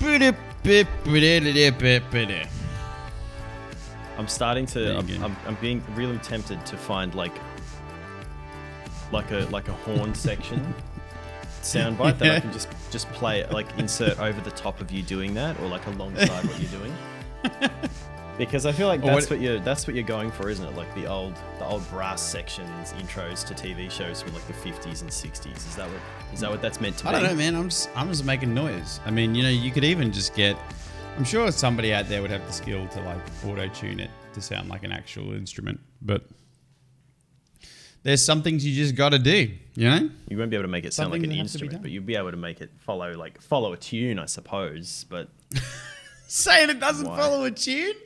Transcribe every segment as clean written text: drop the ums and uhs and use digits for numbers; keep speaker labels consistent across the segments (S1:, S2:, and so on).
S1: I'm starting to. I'm being really tempted to find like a horn section soundbite that I can just play, like insert over the top of you doing that, or like alongside what you're doing. Because I feel like that's what you're going for, isn't it? Like the old brass sections intros to TV shows from like the 50s and 60s. Is that what that's meant to be?
S2: I don't know, man. I'm just making noise. I mean, you could even just get. I'm sure somebody out there would have the skill to like auto-tune it to sound like an actual instrument, but there's some things you just got to do, You
S1: won't be able to make it sound like an instrument, but you'll be able to make it follow a tune, I suppose. But
S2: saying it doesn't follow a tune?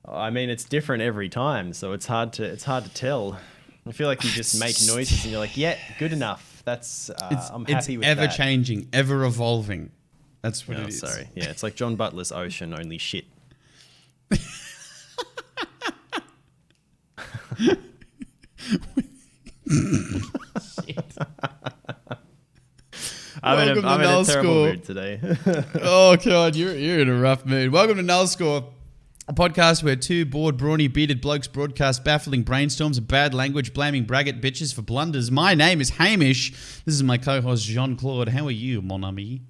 S1: I mean, it's different every time, so it's hard to tell. I feel like you just make noises and you're like, yeah, good enough. That's I'm happy with that.
S2: It's ever changing, ever evolving. That's what it is.
S1: Sorry. Yeah, it's like John Butler's Ocean, only shit.
S2: Shit.
S1: I'm in a terrible mood today.
S2: Oh, God, you're in a rough mood. Welcome to NULLSCORE, a podcast where two bored, brawny, bearded blokes broadcast baffling brainstorms of bad language, blaming braggart bitches for blunders. My name is Hamish. This is my co-host, Jean-Claude. How are you, mon ami?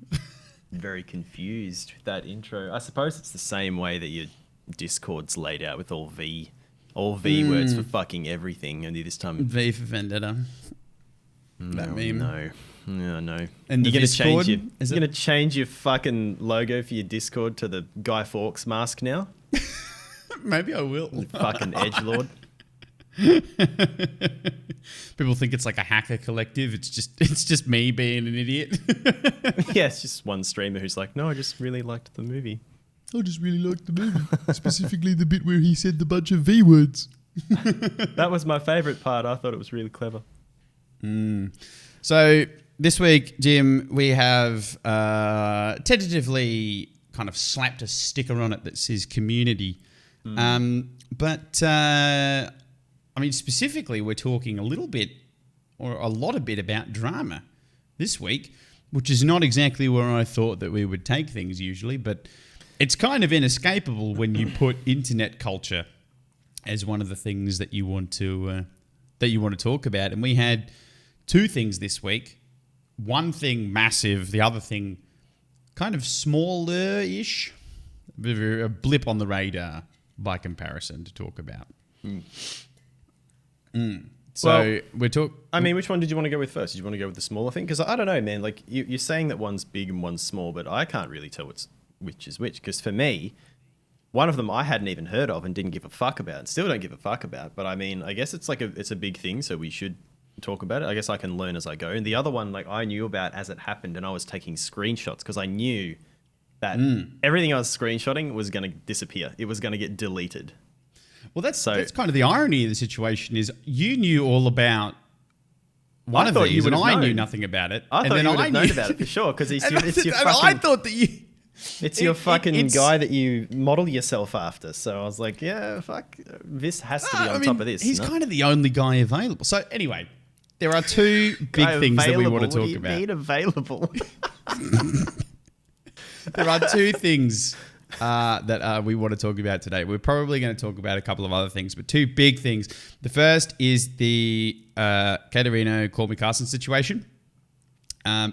S1: Very confused with that intro. I suppose it's the same way that your Discord's laid out with all V words for fucking everything, only this time
S2: V for Vendetta. That meme.
S1: No.
S2: And
S1: you're gonna change your fucking logo for your Discord to the Guy Fawkes mask now?
S2: Maybe I will.
S1: You fucking edgelord.
S2: People think it's like a hacker collective. It's just me being an idiot.
S1: Yeah, it's just one streamer who's like, no, I just really liked the movie.
S2: I just really liked the movie. Specifically the bit where he said the bunch of V words.
S1: That was my favourite part. I thought it was really clever.
S2: So this week, Jim, we have tentatively kind of slapped a sticker on it that says community. But I mean, specifically, we're talking a little bit or a lot about drama this week, which is not exactly where I thought that we would take things usually, but it's kind of inescapable when you put internet culture as one of the things that you want to talk about. And we had two things this week. One thing massive, the other thing kind of smaller-ish, a blip on the radar by comparison to talk about. So we're talking.
S1: I mean, which one did you want to go with first? Did you want to go with the smaller thing? Because I don't know, man. Like you're saying that one's big and one's small, but I can't really tell which is which. Because for me, one of them I hadn't even heard of and didn't give a fuck about, and still don't give a fuck about. But I mean, I guess it's a big thing, so we should talk about it. I guess I can learn as I go. And the other one, like I knew about as it happened, and I was taking screenshots because I knew that everything I was screenshotting was going to disappear. It was going to get deleted.
S2: Well, that's kind of the irony of the situation is you knew all about one of these and I knew nothing about it.
S1: I thought you would have known about it for sure because it's your fucking...
S2: I thought that you...
S1: It's your fucking guy that you model yourself after. So I was like, yeah, fuck, this has to be on top of this.
S2: He's kind of the only guy available. So anyway, there are two big things that we want to talk about.
S1: What do you mean available?
S2: There are two things that we want to talk about today. We're probably going to talk about a couple of other things, but two big things. The first is the Caterino Call Me Carson situation,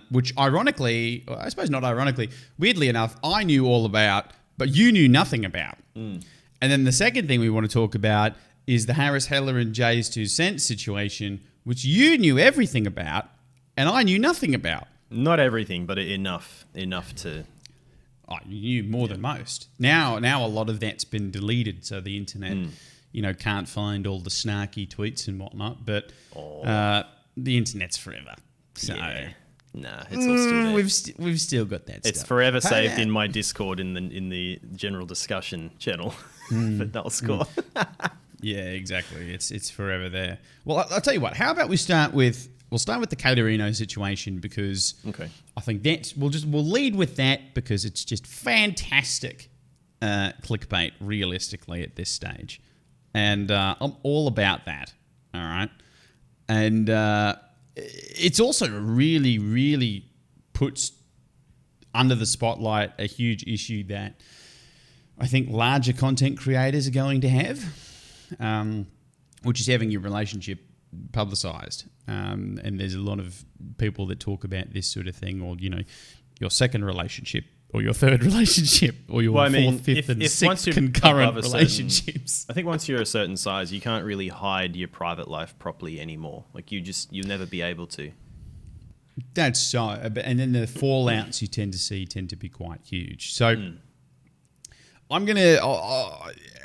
S2: which ironically, or I suppose not ironically, weirdly enough, I knew all about, but you knew nothing about. And then the second thing we want to talk about is the Harris Heller and Jay's 2 cents situation, which you knew everything about and I knew nothing about.
S1: Not everything, but enough to...
S2: Oh, you knew more than most. Now a lot of that's been deleted, so the internet, can't find all the snarky tweets and whatnot. But the internet's forever. So
S1: nah, it's all still there.
S2: We've still got that.
S1: It's
S2: stuff.
S1: forever saved in my Discord in the general discussion channel for NULLSCORE.
S2: Yeah, exactly. It's forever there. Well, I'll tell you what. How about we start with. We'll start with the Caterino situation because I think we'll lead with that because it's just fantastic clickbait realistically at this stage. And I'm all about that. All right. And it's also really, really puts under the spotlight, a huge issue that I think larger content creators are going to have, which is having your relationship publicized. And there's a lot of people that talk about this sort of thing, or, your second relationship, or your third relationship, or your fourth, fifth, and sixth concurrent relationships.
S1: I think once you're a certain size, you can't really hide your private life properly anymore. Like you'll never be able to.
S2: That's so. And then the fallouts you tend to be quite huge. So I'm going to,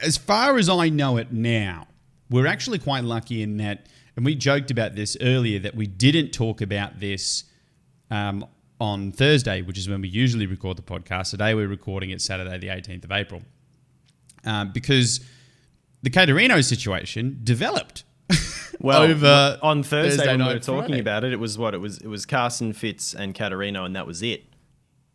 S2: as far as I know it now, we're actually quite lucky in that, and we joked about this earlier, that we didn't talk about this on Thursday, which is when we usually record the podcast. Today we're recording it Saturday, the 18th of April, because the Caterino situation developed.
S1: Well,
S2: over
S1: on Thursday when we were talking
S2: Friday.
S1: about it, it was Carson, Fitz, and Caterino, and that was it.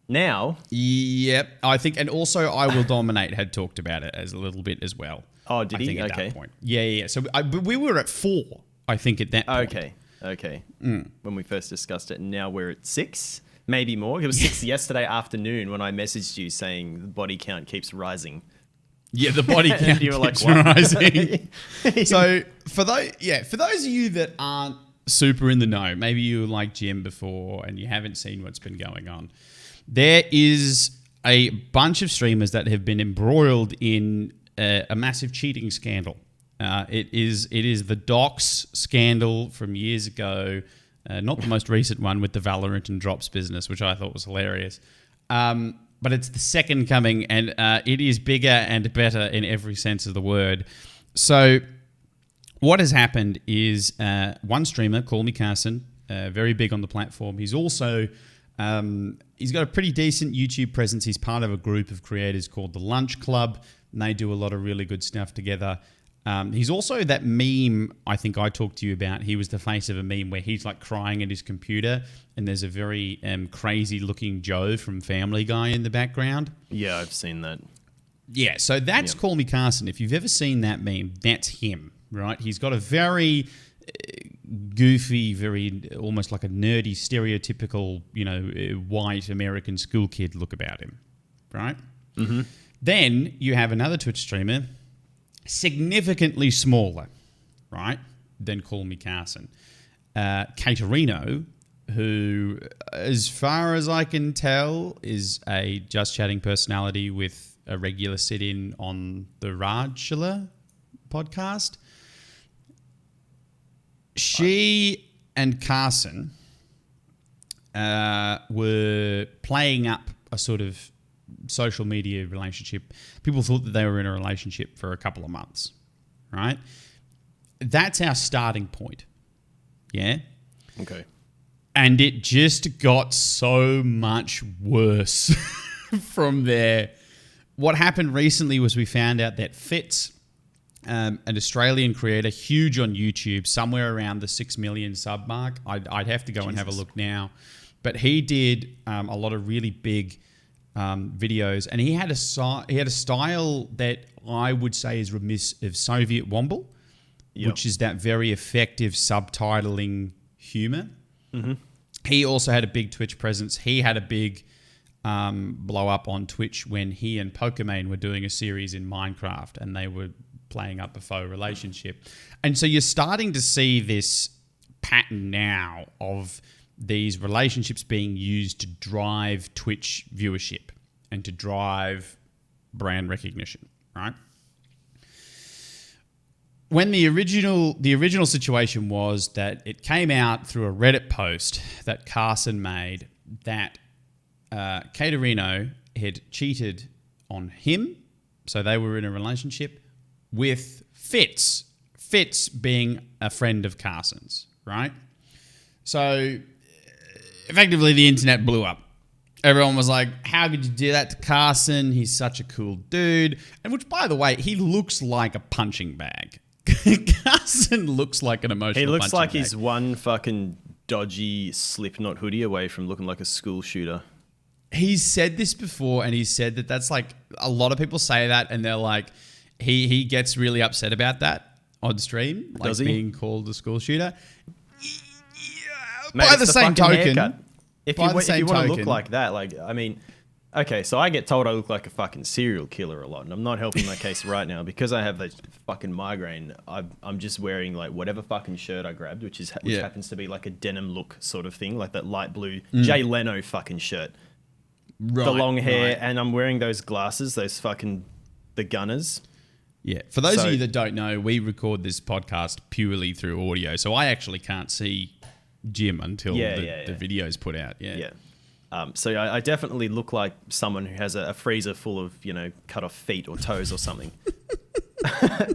S1: Now,
S2: Yep, I think, and also I Will Dominate had talked about it as a little bit as well.
S1: Oh, did
S2: I
S1: he?
S2: think at
S1: Okay.
S2: that point. Yeah. So but we were at 4, I think, at that point.
S1: Okay. When we first discussed it, and now we're at 6, maybe more. It was 6 yesterday afternoon when I messaged you saying the body count keeps rising.
S2: Yeah, the body count
S1: And you were like,
S2: keeps
S1: "What?"
S2: rising. So for those of you that aren't super in the know, maybe you were like Jim before and you haven't seen what's been going on, there is a bunch of streamers that have been embroiled in a massive cheating scandal. It is the Docs scandal from years ago, not the most recent one with the Valorant and Drops business, which I thought was hilarious. But it's the second coming, and it is bigger and better in every sense of the word. So what has happened is one streamer, Call Me Carson, very big on the platform. He's also he's got a pretty decent YouTube presence. He's part of a group of creators called the Lunch Club, and they do a lot of really good stuff together. He's also that meme I think I talked to you about. He was the face of a meme where he's like crying at his computer and there's a very crazy looking Joe from Family Guy in the background.
S1: Yeah, I've seen that.
S2: Yeah, so that's Call Me Carson. If you've ever seen that meme, that's him, right? He's got a very goofy, very almost like a nerdy, stereotypical, white American school kid look about him, right? Mm-hmm. Then you have another Twitch streamer, significantly smaller, right, than Call Me Carson. Caterino, who, as far as I can tell, is a Just Chatting personality with a regular sit-in on the Rajula podcast. She and Carson were playing up a sort of social media relationship. People thought that they were in a relationship for a couple of months, right? That's our starting point. Yeah?
S1: Okay.
S2: And it just got so much worse from there. What happened recently was we found out that Fitz, an Australian creator, huge on YouTube, somewhere around the 6 million sub mark. I'd have to go and have a look now. But he did a lot of really big videos, and he had a style that I would say is remiss of Soviet Womble, which is that very effective subtitling humor. Mm-hmm. He also had a big Twitch presence. He had a big blow up on Twitch when he and Pokemon were doing a series in Minecraft, and they were playing up a faux relationship. And so you're starting to see this pattern now of these relationships being used to drive Twitch viewership and to drive brand recognition, right? When the original situation was that it came out through a Reddit post that Carson made that Caterino had cheated on him, so they were in a relationship with Fitz being a friend of Carson's, right? So effectively the internet blew up. Everyone was like, how could you do that to Carson? He's such a cool dude. And which, by the way, he looks like a punching bag. Carson looks like an emotional punching bag.
S1: He looks like he's one fucking dodgy Slipknot hoodie away from looking like a school shooter.
S2: He's said this before, and he said that that's like, a lot of people say that, and they're like, he gets really upset about that on stream, like
S1: Does he?
S2: being called a school shooter.
S1: Mate,
S2: By
S1: it's
S2: the same
S1: fucking
S2: token,
S1: haircut. if
S2: by
S1: you
S2: the same
S1: want to look
S2: token-
S1: like that, like, I mean, okay, so I get told I look like a fucking serial killer a lot, and I'm not helping my case right now because I have that fucking migraine. I'm just wearing like whatever fucking shirt I grabbed, which happens to be like a denim look sort of thing, like that light blue Jay Leno fucking shirt,
S2: Right,
S1: the long hair,
S2: right.
S1: and I'm wearing those glasses, those fucking the Gunners.
S2: Yeah. For those
S1: So-
S2: of you that don't know, we record this podcast purely through audio, so I actually can't see Jim until the video's put out. Yeah.
S1: Yeah. So I definitely look like someone who has a freezer full of, cut off feet or toes or something.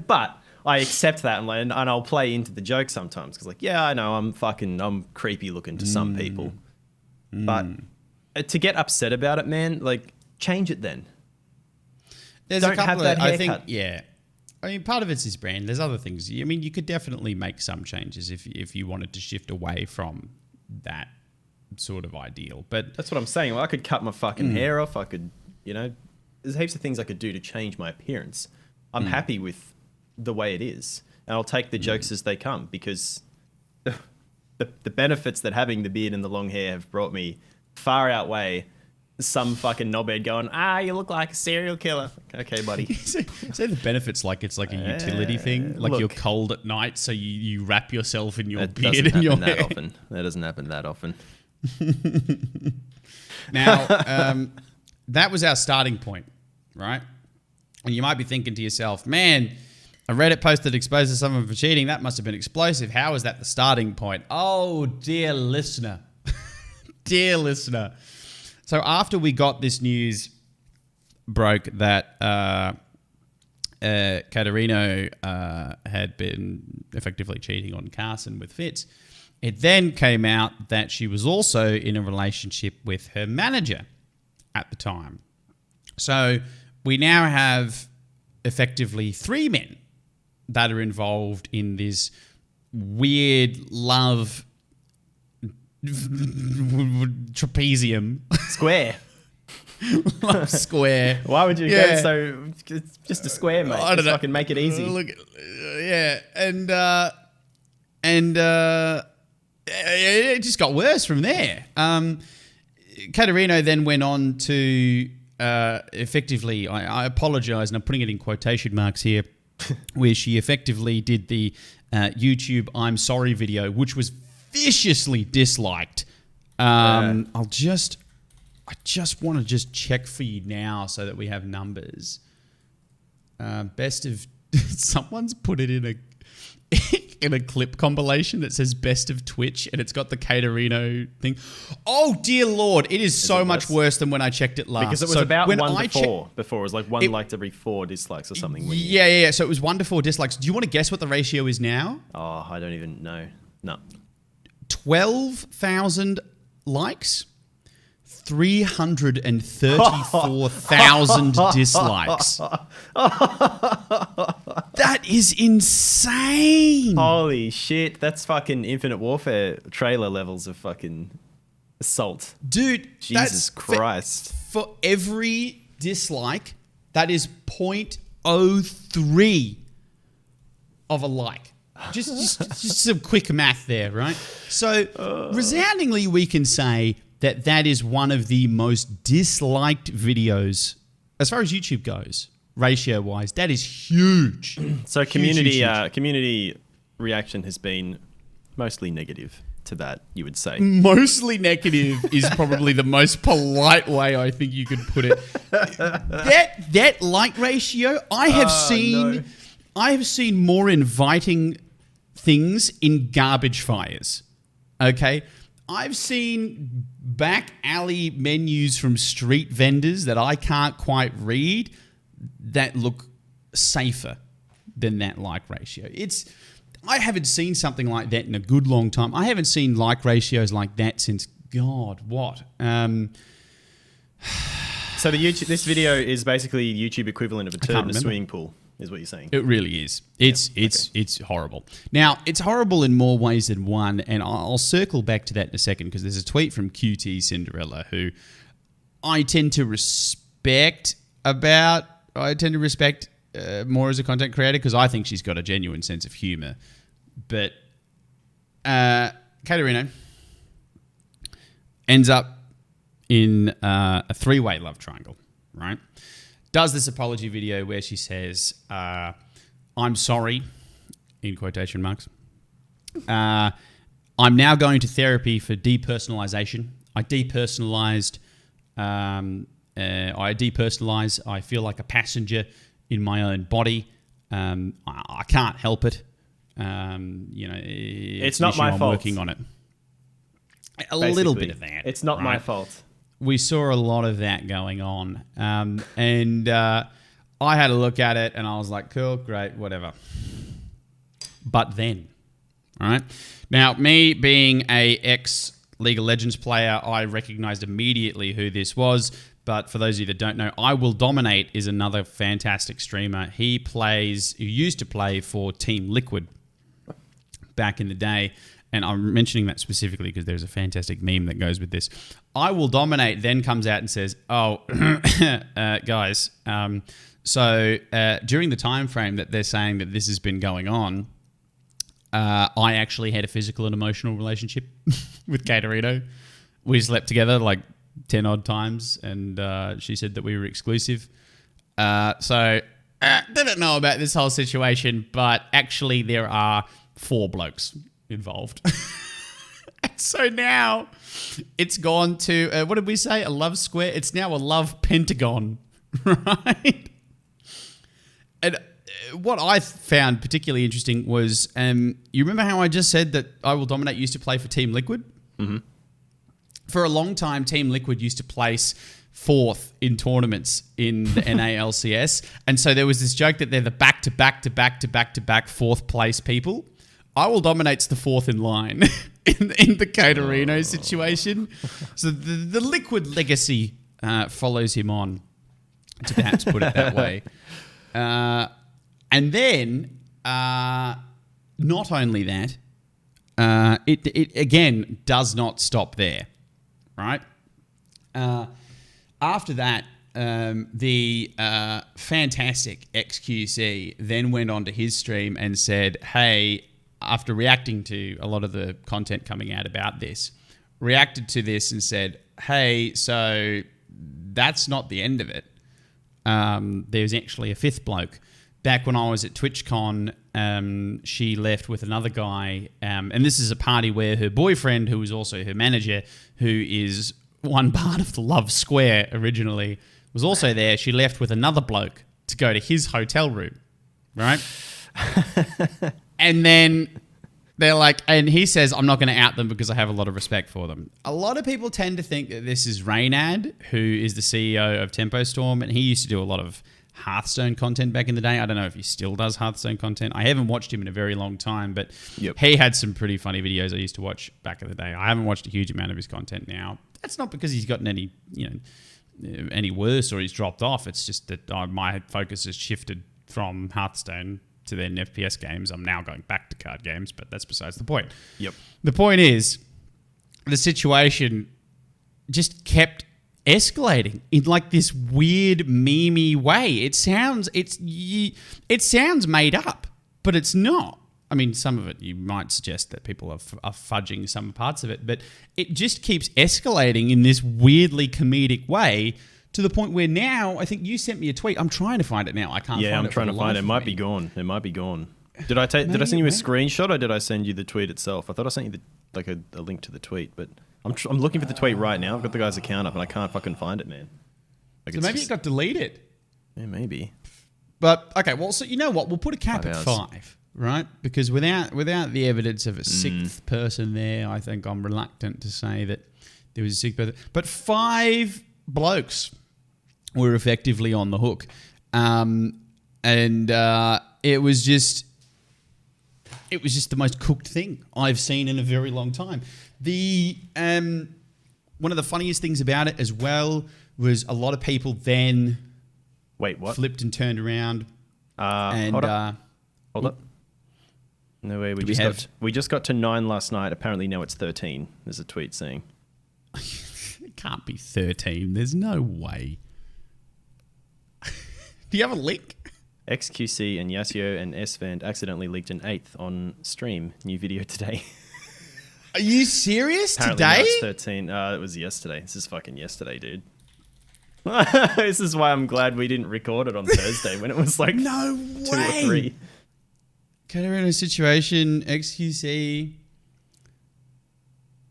S1: But I accept that and I'll play into the joke sometimes because, like, yeah, I know I'm creepy looking to some people. But to get upset about it, man, like, change it then.
S2: There's
S1: Don't
S2: a couple
S1: have that
S2: of, I
S1: haircut.
S2: think, yeah. I mean, part of it's his brand. There's other things. I mean, you could definitely make some changes if you wanted to shift away from that sort of ideal. But
S1: That's what I'm saying. Well, I could cut my fucking hair off. I could, there's heaps of things I could do to change my appearance. I'm happy with the way it is. And I'll take the jokes as they come because the benefits that having the beard and the long hair have brought me far outweigh some fucking knobhead going, you look like a serial killer. Okay, buddy.
S2: say the benefits like it's like a utility thing. Like
S1: look.
S2: you're cold at night, so you wrap yourself in your
S1: That
S2: beard
S1: doesn't
S2: and your
S1: happen that
S2: hair.
S1: often. That doesn't happen that often.
S2: Now, that was our starting point, right? And you might be thinking to yourself, man, a Reddit post that exposes someone for cheating, that must have been explosive. How is that the starting point? Oh, dear listener. Dear listener. So after we got this news broke that Caterino had been effectively cheating on Carson with Fitz, it then came out that she was also in a relationship with her manager at the time. So we now have effectively 3 men that are involved in this weird love trapezium
S1: Square.
S2: love square.
S1: Why would you
S2: Yeah.
S1: go so... It's just a square, mate.
S2: I don't know.
S1: Fucking make it easy.
S2: Look, yeah, and it just got worse from there. Caterino then went on to effectively, I apologise, and I'm putting it in quotation marks here, where she effectively did the YouTube "I'm sorry" video, which was viciously disliked. I just want to just check for you now so that we have numbers. Best of someone's put it in a in a clip compilation that says best of Twitch, and it's got the Caterino thing. Oh dear Lord, it is so much worse than when I checked it last.
S1: Because it was
S2: So
S1: about
S2: when
S1: 1
S2: I
S1: to 4 before. It was like one
S2: It-
S1: liked every 4 dislikes or something. when you-
S2: Yeah. So it was 1 to 4 dislikes. Do you want to guess what the ratio is now?
S1: Oh, I don't even know. No.
S2: 12,000 likes, 334,000 dislikes. That is insane.
S1: Holy shit. That's fucking Infinite Warfare trailer levels of fucking assault.
S2: Dude,
S1: Jesus
S2: that's
S1: Christ.
S2: For every dislike, that is 0.03 of a like. Just some quick math there, right? So, resoundingly, we can say that is one of the most disliked videos, as far as YouTube goes, ratio-wise. That is huge.
S1: So
S2: Huge,
S1: community
S2: huge, huge.
S1: community reaction has been mostly negative to that, you would say.
S2: Mostly negative is probably the most polite way I think you could put it. That like ratio, I have seen more inviting things in garbage fires. Okay? I've seen back alley menus from street vendors that I can't quite read that look safer than that like ratio. I haven't seen something like that in a good long time. I haven't seen like ratios like that since God, what?
S1: So this video is basically YouTube equivalent of a turd in a
S2: remember.
S1: swimming pool, is what you're saying.
S2: It really is. It's horrible. Now, it's horrible in more ways than one, and I'll circle back to that in a second because there's a tweet from QT Cinderella who I tend to respect more as a content creator because I think she's got a genuine sense of humor. But Caterino, ends up in a three-way love triangle, right? Does this apology video where she says, I'm sorry, in quotation marks. I'm now going to therapy for depersonalization. I depersonalized. I feel like a passenger in my own body. I can't help it.
S1: It's not my
S2: I'm
S1: fault.
S2: Working on it. A little bit of that.
S1: It's not my
S2: right?
S1: fault.
S2: We saw a lot of that going on. And I had a look at it and I was like, cool, great, whatever. But then, all right? Now, me being a ex-League of Legends player, I recognized immediately who this was. But for those of you that don't know, I Will Dominate is another fantastic streamer. He used to play for Team Liquid back in the day. And I'm mentioning that specifically because there's a fantastic meme that goes with this. I Will Dominate then comes out and says, guys, so during the time frame that they're saying that this has been going on, I actually had a physical and emotional relationship with Caterino. We slept together like 10 odd times, and she said that we were exclusive. So didn't know about this whole situation, but actually there are 4 blokes involved. So now it's gone to, what did we say? A love square? It's now a love pentagon, right? And what I found particularly interesting was, you remember how I just said that I Will Dominate used to play for Team Liquid? Mm-hmm. For a long time, Team Liquid used to place 4th in tournaments in the NALCS. And so there was this joke that they're the back-to-back 4th place people. I Will Dominate's the 4th in line in the Caterino situation. So the Liquid legacy follows him on, to perhaps put it that way. And then, not only that, it again does not stop there, right? After that, the fantastic XQC then went onto his stream and said, hey, after reacting to a lot of the content coming out about this, reacted to this and said, hey, so that's not the end of it. There's actually a 5th bloke. Back when I was at TwitchCon, she left with another guy, and this is a party where her boyfriend, who was also her manager, who is one part of the Love Square originally, was also there. She left with another bloke to go to his hotel room, right? And then they're like, and he says, I'm not going to out them because I have a lot of respect for them. A lot of people tend to think that this is Raynad, who is the CEO of Tempo Storm, and he used to do a lot of Hearthstone content back in the day. I don't know if he still does Hearthstone content. I haven't watched him in a very long time, but he had some pretty funny videos I used to watch back in the day. I haven't watched a huge amount of his content now. That's not because he's gotten any, any worse or he's dropped off. It's just that my focus has shifted from Hearthstone to then FPS games. I'm now going back to card games, but that's besides the point.
S1: Yep.
S2: The point is, the situation just kept escalating in like this weird memey way. It sounds made up, but it's not. I mean, some of it you might suggest that people are fudging some parts of it, but it just keeps escalating in this weirdly comedic way to the point where now, I think you sent me a tweet. I'm trying to find it now. I can't find it.
S1: Yeah, I'm trying to find it. It might be gone. It might be gone. Did I send you a screenshot or did I send you the tweet itself? I thought I sent you a link to the tweet, but I'm looking for the tweet right now. I've got the guy's account up and I can't fucking find it, man.
S2: So maybe it got deleted.
S1: Yeah, maybe.
S2: But okay, well, so you know what? We'll put a cap at 5, right? Because without the evidence of a 6th person there, I think I'm reluctant to say that there was a 6th person. But 5 blokes were effectively on the hook, and it was just the most cooked thing I've seen in a very long time. The one of the funniest things about it as well was a lot of people then flipped and turned around.
S1: Hold up. No way. We just got to 9 last night. Apparently now it's 13. There's a tweet saying.
S2: It can't be 13. There's no way. Do you have a link?
S1: XQC and Yasio and SVand accidentally leaked an 8th on stream. New video today.
S2: Are you serious?
S1: Apparently
S2: Today?
S1: March 13. It was yesterday. This is fucking yesterday, dude. This is why I'm glad we didn't record it on Thursday when it was like
S2: No
S1: 2
S2: way.
S1: or 3.
S2: Caterina situation, XQC.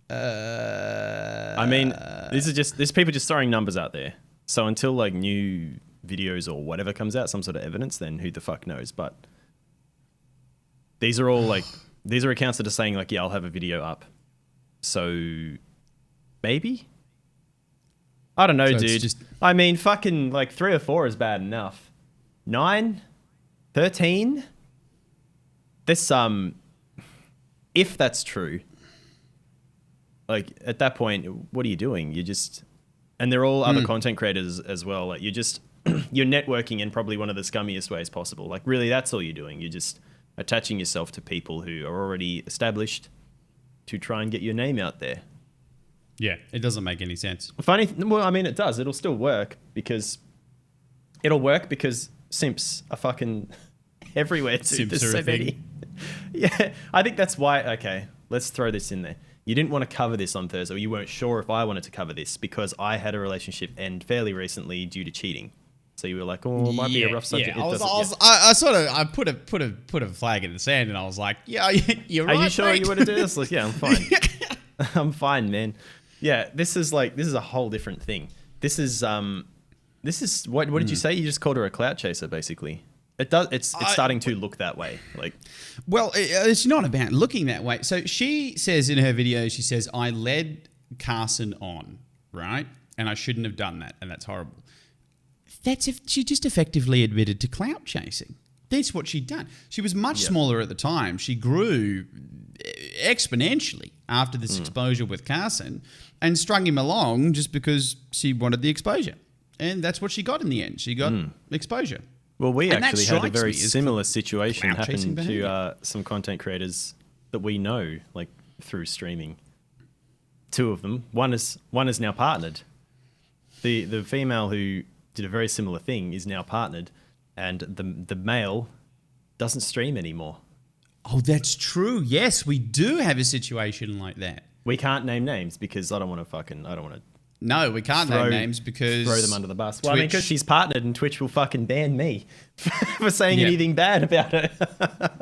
S1: I mean, this people just throwing numbers out there. So until like new videos or whatever comes out, some sort of evidence, then who the fuck knows? But these are all like, these are accounts that are saying like, yeah, I'll have a video up. So maybe? I don't know,
S2: So it's
S1: dude.
S2: just-
S1: I mean, fucking like 3 or 4 is bad enough. 9? 13? This, if that's true, like at that point, what are you doing? You just, and they're all other content creators as well. Like you're just, you're networking in probably one of the scummiest ways possible. Like really, that's all you're doing. You're just attaching yourself to people who are already established to try and get your name out there.
S2: Yeah, it doesn't make any sense.
S1: Well, I mean, it does. It'll still work because simps are fucking everywhere too.
S2: Simps
S1: There's
S2: are
S1: so
S2: a thing.
S1: many. Yeah, I think that's why. Okay, let's throw this in there. You didn't want to cover this on Thursday, or you weren't sure if I wanted to cover this because I had a relationship end fairly recently due to cheating. So you were like, "Oh, it might be a rough subject."
S2: Yeah.
S1: It doesn't-
S2: I put a flag in the sand, and I was like, "Yeah, you're right."
S1: Are you sure
S2: mate.
S1: you want to do this? Like, yeah, I'm fine. I'm fine, man. Yeah, this is a whole different thing. This is what did you say? You just called her a clout chaser, basically. It's starting to look that way. Like,
S2: Well, it's not about looking that way. So she says in her video, she says, I led Carson on, right? And I shouldn't have done that. And that's horrible. She just effectively admitted to clout chasing. That's what she'd done. She was much smaller at the time. She grew exponentially after this exposure with Carson and strung him along just because she wanted the exposure. And that's what she got in the end. She got exposure.
S1: well, we
S2: And that
S1: actually had a
S2: strikes
S1: very
S2: me as
S1: similar situation
S2: clout-chasing
S1: happen to
S2: behaviour.
S1: some content creators that we know, like through streaming. 2 of them. One is now partnered. The female who did a very similar thing is now partnered, and the male doesn't stream anymore.
S2: Oh, that's true. Yes, we do have a situation like that.
S1: We can't name names because I don't want to
S2: No, we can't
S1: Throw-
S2: name names because...
S1: throw them under the bus. Well, I mean,
S2: Twitch-
S1: because she's partnered and Twitch will fucking ban me for saying
S2: Yeah.
S1: anything bad about her.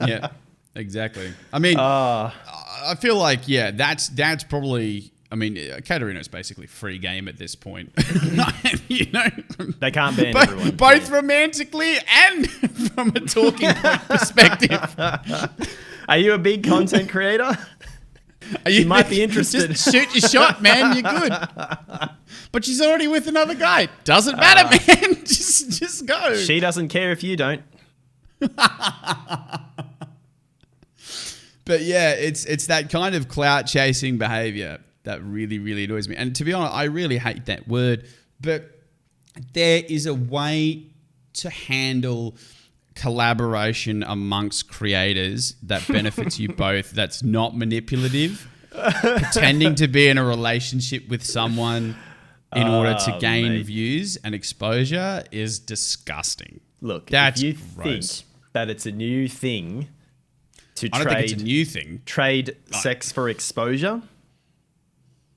S2: Yeah, exactly. I mean, I feel like, yeah, that's probably... I mean, Caterina's basically free game at this point. You know?
S1: They can't ban everyone.
S2: Both romantically and from a talking point perspective.
S1: Are you a big content creator? You might be interested.
S2: Just shoot your shot, man. You're good. But she's already with another guy. Doesn't matter, man. Just go.
S1: She doesn't care if you don't.
S2: But yeah, it's that kind of clout chasing behavior that really, really annoys me. And to be honest, I really hate that word. But there is a way to handle collaboration amongst creators that benefits you both. That's not manipulative. Pretending to be in a relationship with someone in order to gain
S1: mate.
S2: views and exposure is disgusting.
S1: Look,
S2: That's
S1: if you
S2: gross.
S1: think that it's a new thing to
S2: I don't think it's a new thing.
S1: trade sex for exposure,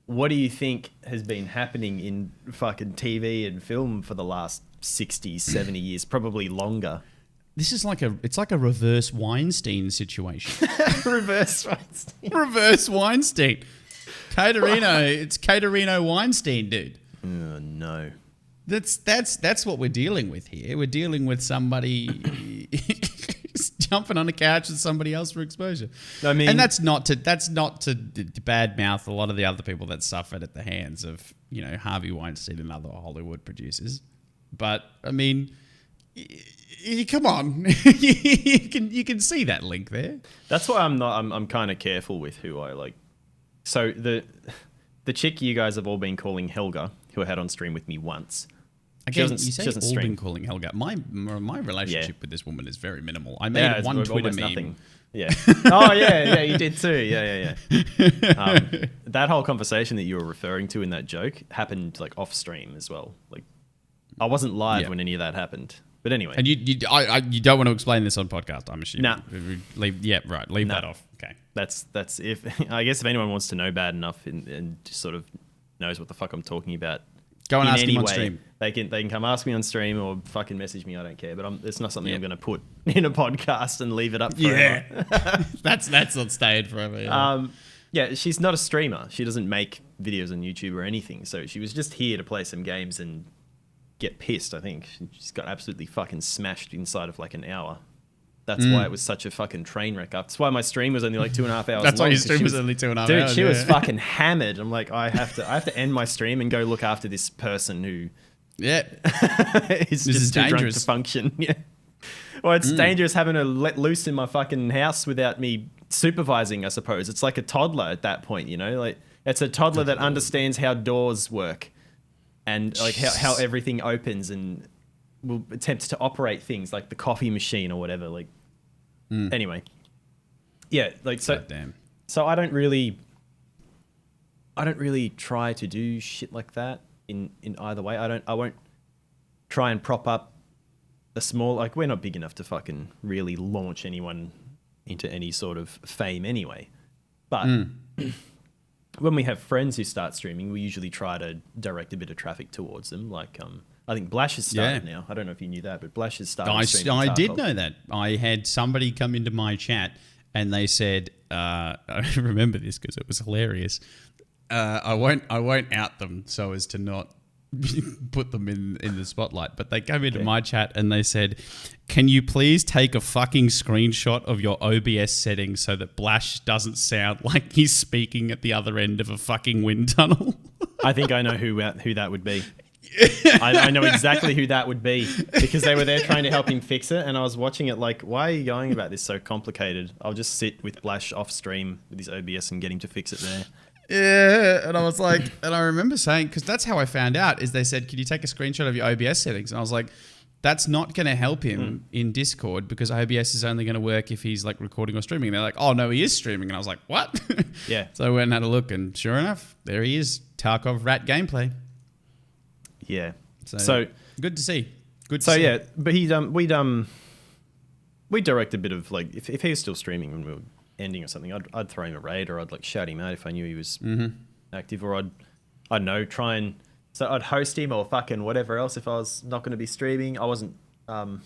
S1: what do you think has been happening in fucking TV and film for the last 60, 70 years, probably longer?
S2: This is like a reverse Weinstein situation.
S1: Reverse Weinstein.
S2: Reverse Weinstein. It's Caterino Weinstein, dude.
S1: Oh, no.
S2: That's what we're dealing with here. We're dealing with somebody jumping on a couch with somebody else for exposure.
S1: I mean,
S2: and that's not to badmouth a lot of the other people that suffered at the hands of, you know, Harvey Weinstein and other Hollywood producers. But I mean, come on, you can see that link there.
S1: that's why I'm kind of careful with who I like. So the chick you guys have all been calling Helga, who I had on stream with me once.
S2: Again,
S1: doesn't-
S2: you say
S1: she doesn't
S2: all
S1: stream.
S2: been calling Helga. My relationship
S1: Yeah.
S2: with this woman is very minimal. I made
S1: it's
S2: one Twitter
S1: almost
S2: meme.
S1: nothing. Yeah. Oh yeah, you did too. Yeah. That whole conversation that you were referring to in that joke happened like off stream as well. Like I wasn't live
S2: Yeah.
S1: when any of that happened. But anyway,
S2: And you don't want to explain this on podcast, I'm assuming.
S1: Nah.
S2: Leave that off. Okay.
S1: that's if I guess if anyone wants to know bad enough and just sort of knows what the fuck I'm talking about,
S2: Go and
S1: in
S2: ask
S1: any
S2: him on
S1: way,
S2: stream.
S1: They can come ask me on stream or fucking message me. I don't care. But it's not something I'm going to put in a podcast and leave it up forever.
S2: Yeah, that's not staying forever. Yeah.
S1: Yeah, she's not a streamer. She doesn't make videos on YouTube or anything. So she was just here to play some games and get pissed, I think. She's got absolutely fucking smashed inside of like an hour. That's why it was such a fucking train wreck. That's why my stream was only like 2.5 hours.
S2: That's why
S1: long,
S2: your stream was only 2.5 hours.
S1: Dude, she was fucking hammered. I'm like, I have to end my stream and go look after this person who is just too drunk to function. Yeah. Well, it's dangerous having her let loose in my fucking house without me supervising, I suppose. It's like a toddler at that point, you know? Like it's a toddler that understands how doors work and like how everything opens and will attempt to operate things like the coffee machine or whatever. Like anyway. Yeah, like so
S2: Damn.
S1: so I don't really try to do shit like that in either way. I won't try and prop up a small, like we're not big enough to fucking really launch anyone into any sort of fame anyway. But when we have friends who start streaming, we usually try to direct a bit of traffic towards them. Like I think Blash has started now. I don't know if you knew that, but Blash has started streaming.
S2: I did know that. I had somebody come into my chat and they said, I remember this because it was hilarious. I won't out them so as to not put them in the spotlight, but they came into my chat and they said, can you please take a fucking screenshot of your OBS settings so that Blash doesn't sound like he's speaking at the other end of a fucking wind tunnel?
S1: I think I know who that would be. I know exactly who that would be because they were there trying to help him fix it, and I was watching it like, why are you going about this so complicated? I'll just sit with Blash off stream with his OBS and get him to fix it there.
S2: Yeah, and I was like, and I remember saying, because that's how I found out, is they said, can you take a screenshot of your OBS settings? And I was like, that's not going to help him in Discord because OBS is only going to work if he's like recording or streaming. And they're like, oh no, he is streaming. And I was like, what?
S1: Yeah.
S2: So I went and had a look, and sure enough, there he is, Tarkov Rat gameplay.
S1: Yeah.
S2: So good to see. Good to
S1: so
S2: see.
S1: yeah, but we direct a bit of like if he was still streaming when we were ending or something, I'd throw him a raid or I'd like shout him out if I knew he was active, or I don't know, try and so I'd host him or fucking whatever else if I was not going to be streaming. I wasn't. I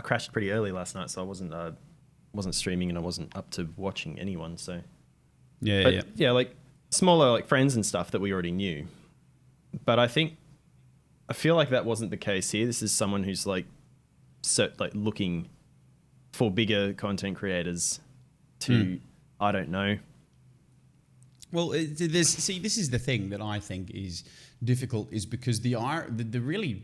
S1: crashed pretty early last night, so I wasn't streaming and I wasn't up to watching anyone. So yeah, like smaller like friends and stuff that we already knew. But I feel like that wasn't the case here. This is someone who's like looking for bigger content creators to, I don't know.
S2: Well, this is the thing that I think is difficult, is because the really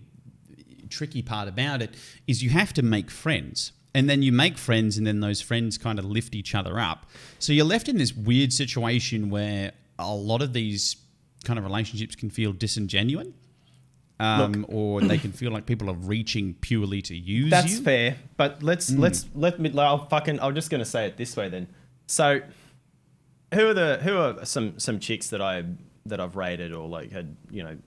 S2: tricky part about it is you have to make friends. And then you make friends and then those friends kind of lift each other up. So you're left in this weird situation where a lot of these kind of relationships can feel disingenuous, or they can feel like people are reaching purely to use
S1: That's
S2: you.
S1: fair, but I'm just gonna say it this way then. So, who are some chicks that I've rated or like had, you know,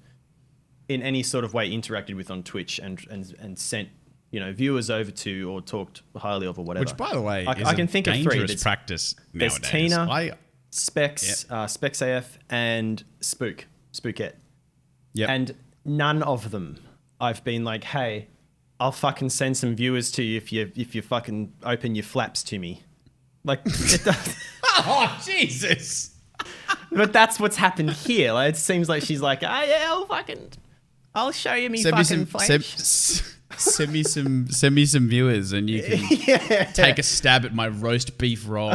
S1: in any sort of way interacted with on Twitch and sent, you know, viewers over to or talked highly of or whatever.
S2: Which, by the way,
S1: I can think of three.
S2: Practice
S1: there's
S2: nowadays.
S1: Tina, Specs, Specs AF, and Spookette.
S2: Yep.
S1: And none of them I've been like, hey, I'll fucking send some viewers to you if you fucking open your flaps to me. Like, it does.
S2: Oh, Jesus.
S1: But that's what's happened here. Like, it seems like she's like, yeah, I'll show you me fucking flaps.
S2: Send me some viewers and you can take a stab at my roast beef roll.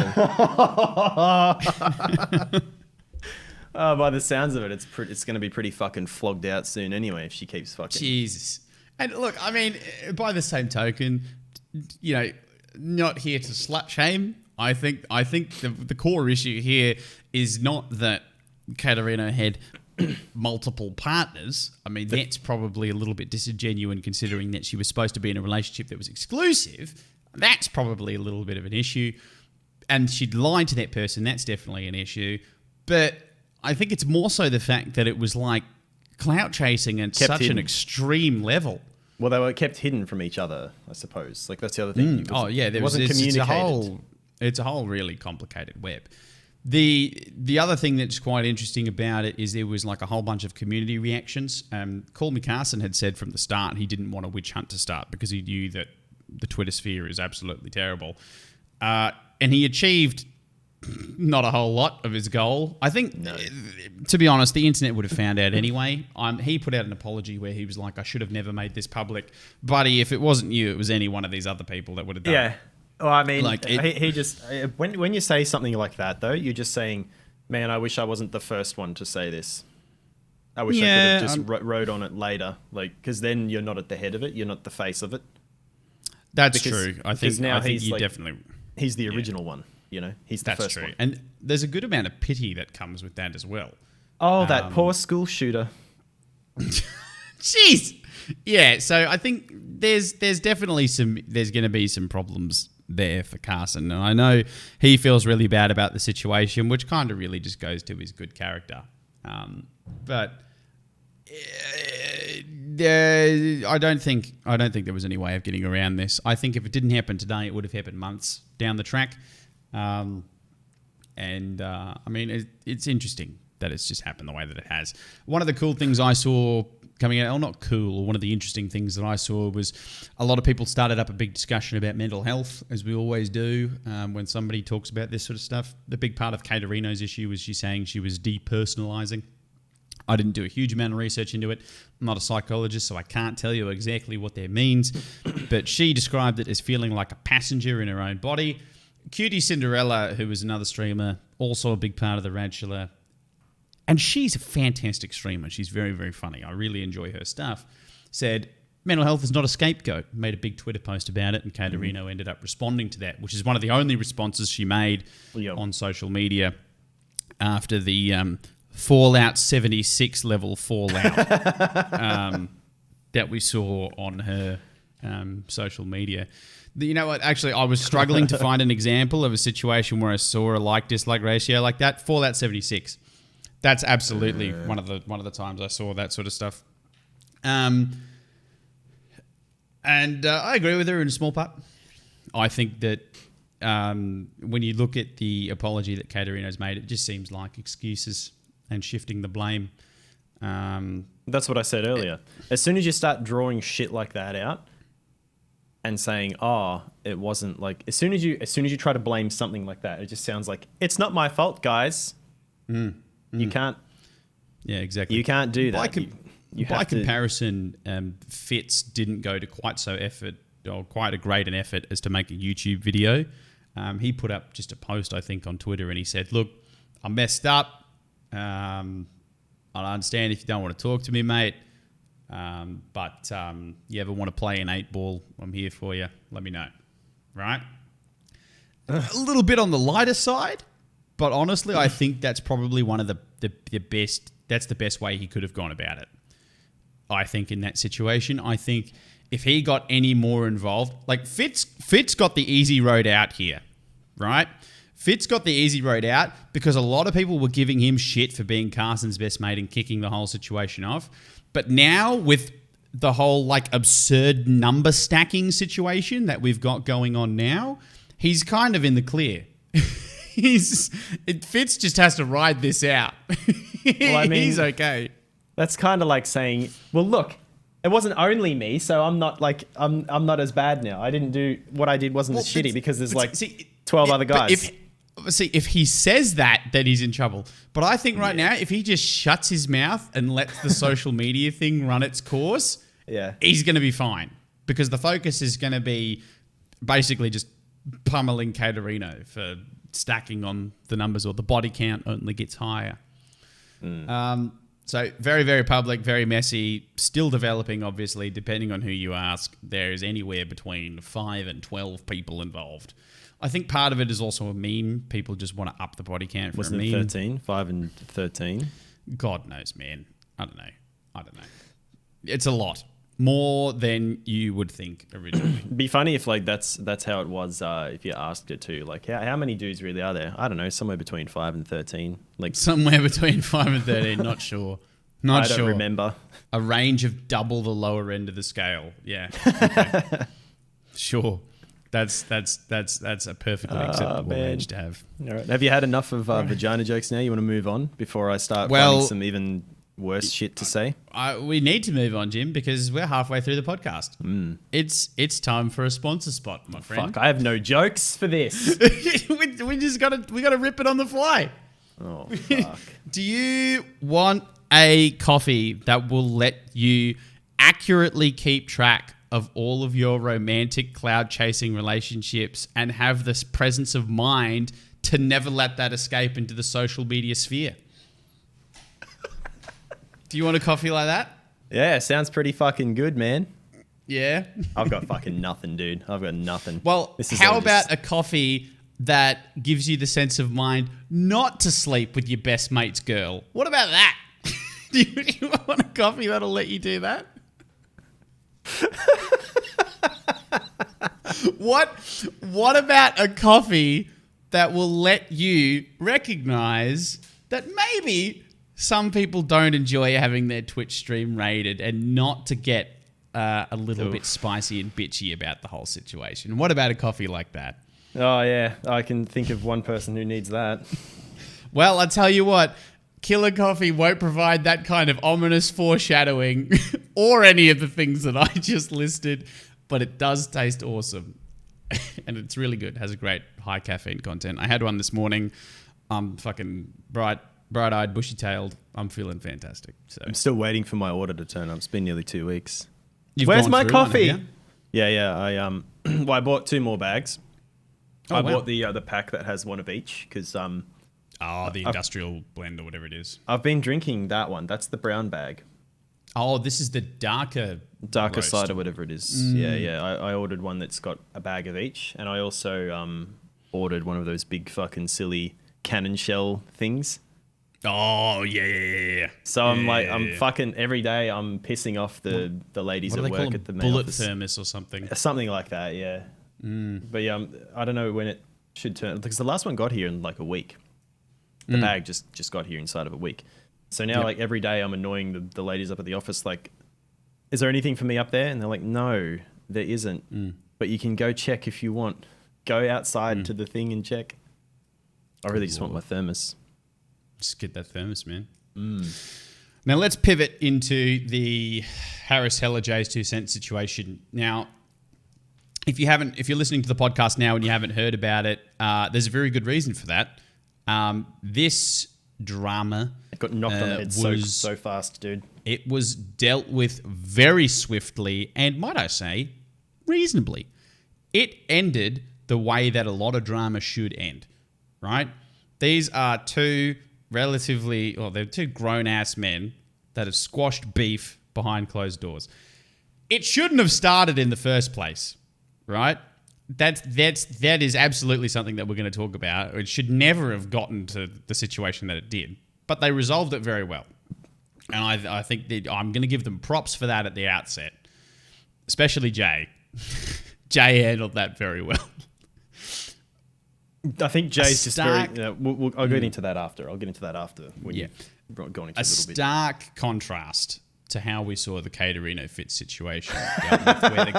S1: By the sounds of it, it's going to be pretty fucking flogged out soon anyway if she keeps fucking.
S2: Jesus. And look, I mean, by the same token, you know, not here to slut shame. I think the core issue here is not that Katerina had multiple partners. I mean, that's probably a little bit disingenuous considering that she was supposed to be in a relationship that was exclusive. That's probably a little bit of an issue. And she'd lied to that person. That's definitely an issue. But I think it's more so the fact that it was like clout chasing at such an extreme level.
S1: Well, they were kept hidden from each other, I suppose. Like, that's the other thing.
S2: There
S1: wasn't communicated.
S2: It's a whole really complicated web. The other thing that's quite interesting about it is there was like a whole bunch of community reactions. Call Me Carson had said from the start he didn't want a witch hunt to start because he knew that the Twitter sphere is absolutely terrible. And he achieved not a whole lot of his goal. I think, to be honest, the internet would have found out anyway. He put out an apology where he was like, I should have never made this public. Buddy, if it wasn't you, it was any one of these other people that would have done it.
S1: Yeah. Well, I mean, he just when you say something like that, though, you're just saying, "Man, I wish I wasn't the first one to say this. I wish I could have just wrote on it later, like because then you're not at the head of it, you're not the face of it."
S2: That's true. I think
S1: he's
S2: you
S1: like,
S2: definitely
S1: he's the original one. You know, he's the first one.
S2: And there's a good amount of pity that comes with that as well.
S1: Oh, that poor school shooter.
S2: Jeez. Yeah. So I think there's definitely there's going to be some problems there for Carson. And I know he feels really bad about the situation, which kind of really just goes to his good character. But I don't think there was any way of getting around this. I think if it didn't happen today, it would have happened months down the track. I mean, it's interesting that it's just happened the way that it has. One of the cool things I saw coming out, or not cool, or one of the interesting things that I saw was a lot of people started up a big discussion about mental health, as we always do when somebody talks about this sort of stuff. The big part of Caterino's issue was she saying she was depersonalizing. I didn't do a huge amount of research into it. I'm not a psychologist, so I can't tell you exactly what that means. But she described it as feeling like a passenger in her own body. Cutie Cinderella, who was another streamer, also a big part of the Radula. And she's a fantastic streamer. She's very, very funny. I really enjoy her stuff. Said, mental health is not a scapegoat. Made a big Twitter post about it, and Caterino ended up responding to that, which is one of the only responses she made on social media after the Fallout 76 level fallout that we saw on her social media. You know what? Actually, I was struggling to find an example of a situation where I saw a like-dislike ratio like that. Fallout 76. That's absolutely one of the times I saw that sort of stuff. And I agree with her in a small part. I think that when you look at the apology that Caterino's made, it just seems like excuses and shifting the blame.
S1: That's what I said earlier. As soon as you start drawing shit like that out and saying, "Oh, it wasn't like," as soon as you try to blame something like that, it just sounds like it's not my fault, guys. You can't. Yeah, exactly. You can't do that.
S2: By comparison, Fitz didn't go to quite a great an effort as to make a YouTube video. He put up just a post, I think, on Twitter, and he said, "Look, I messed up. I understand if you don't want to talk to me, mate. But you ever want to play an 8-ball, I'm here for you. Let me know." Right? A little bit on the lighter side, but honestly, I think that's probably one of the best. That's the best way he could have gone about it. I think in that situation, I think if he got any more involved, like Fitz got the easy road out here, right? Fitz got the easy road out because a lot of people were giving him shit for being Carson's best mate and kicking the whole situation off. But now with the whole like absurd number stacking situation that we've got going on now, he's kind of in the clear. Fitz just has to ride this out.
S1: Well, I mean,
S2: he's okay.
S1: That's kind of like saying, "Well, look, it wasn't only me, so I'm not not as bad now. I didn't do what I did wasn't as shitty because there's 12 other guys."
S2: If he says that, then he's in trouble. But I think right now, if he just shuts his mouth and lets the social media thing run its course, he's going to be fine. Because the focus is going to be basically just pummeling Caterino for stacking on the numbers, or the body count only gets higher. So very, very public, very messy, still developing, obviously, depending on who you ask. There is anywhere between 5 and 12 people involved. I think part of it is also a meme. People just want to up the body count for a meme.
S1: Wasn't it 13? 5 and 13?
S2: God knows, man. I don't know. It's a lot. More than you would think originally.
S1: Be funny if like that's how it was if you asked it to. Like how many dudes really are there? I don't know, somewhere between 5 and 13. Like
S2: somewhere between 5 and 13, not sure.
S1: I don't remember.
S2: A range of double the lower end of the scale. Yeah. Okay. Sure. That's a perfectly acceptable
S1: man.
S2: range to have.
S1: All right. Have you had enough of vagina jokes now? You want to move on before I start
S2: Well,
S1: finding some even worse shit to say?
S2: We need to move on, Jim, because we're halfway through the podcast. It's time for a sponsor spot, my friend.
S1: Fuck, I have no jokes for this.
S2: we just gotta rip it on the fly.
S1: Oh, fuck.
S2: Do you want a coffee that will let you accurately keep track of all of your romantic cloud chasing relationships and have this presence of mind to never let that escape into the social media sphere? Do you want a coffee like that?
S1: Yeah, sounds pretty fucking good, man.
S2: Yeah.
S1: I've got fucking nothing, dude. I've got nothing.
S2: Well, how about a coffee that gives you the sense of mind not to sleep with your best mate's girl? What about that? Do you want a coffee that'll let you do that? What about a coffee that will let you recognize that maybe some people don't enjoy having their Twitch stream raided and not to get a little bit spicy and bitchy about the whole situation? What about a coffee like that?
S1: Oh, yeah. I can think of one person who needs that.
S2: Well, I tell you what, Killer Coffee won't provide that kind of ominous foreshadowing or any of the things that I just listed, but it does taste awesome. And it's really good. It has a great high caffeine content. I had one this morning. I'm fucking bright-eyed, bushy-tailed. I'm feeling fantastic. So
S1: I'm still waiting for my order to turn up. It's been nearly 2 weeks.
S2: Where's
S1: my coffee?
S2: One,
S1: Yeah. Well, I bought 2 more bags. I
S2: wow.
S1: bought the pack that has one of each because
S2: the industrial blend or whatever it is.
S1: I've been drinking that one. That's the brown bag.
S2: Oh, this is the darker roast.
S1: Side or whatever it is. Yeah. I ordered one that's got a bag of each, and I also ordered one of those big fucking silly cannon shell things.
S2: Oh, yeah.
S1: So I'm fucking every day. I'm pissing off the ladies at work at the main
S2: bullet
S1: office.
S2: thermos or something.
S1: Something like that, yeah. But yeah, I don't know when it should turn, because the last one got here in like a week. The bag just got here inside of a week. So now, like every day, I'm annoying the ladies up at the office. Like, is there anything for me up there? And they're like, no, there isn't. But you can go check if you want. Go outside to the thing and check. I really just want my thermos.
S2: Just get that thermos, man. Now let's pivot into the Harris Heller J's 2 cent situation. Now, if you're listening to the podcast now and you haven't heard about it, there's a very good reason for that. This drama
S1: It got knocked on the head so fast, dude.
S2: It was dealt with very swiftly and, might I say, reasonably. It ended the way that a lot of drama should end, right? These are they're two grown-ass men that have squashed beef behind closed doors. It shouldn't have started in the first place, right? That is absolutely something that we're going to talk about. It should never have gotten to the situation that it did, but they resolved it very well. And I think that I'm going to give them props for that at the outset, especially Jay. Jay handled that very well.
S1: I think Jay's just very... I'll get into that after. I'll get into that after. When you've gone into a little bit.
S2: Stark contrast to how we saw the Caterino Fitz situation dealt with, where the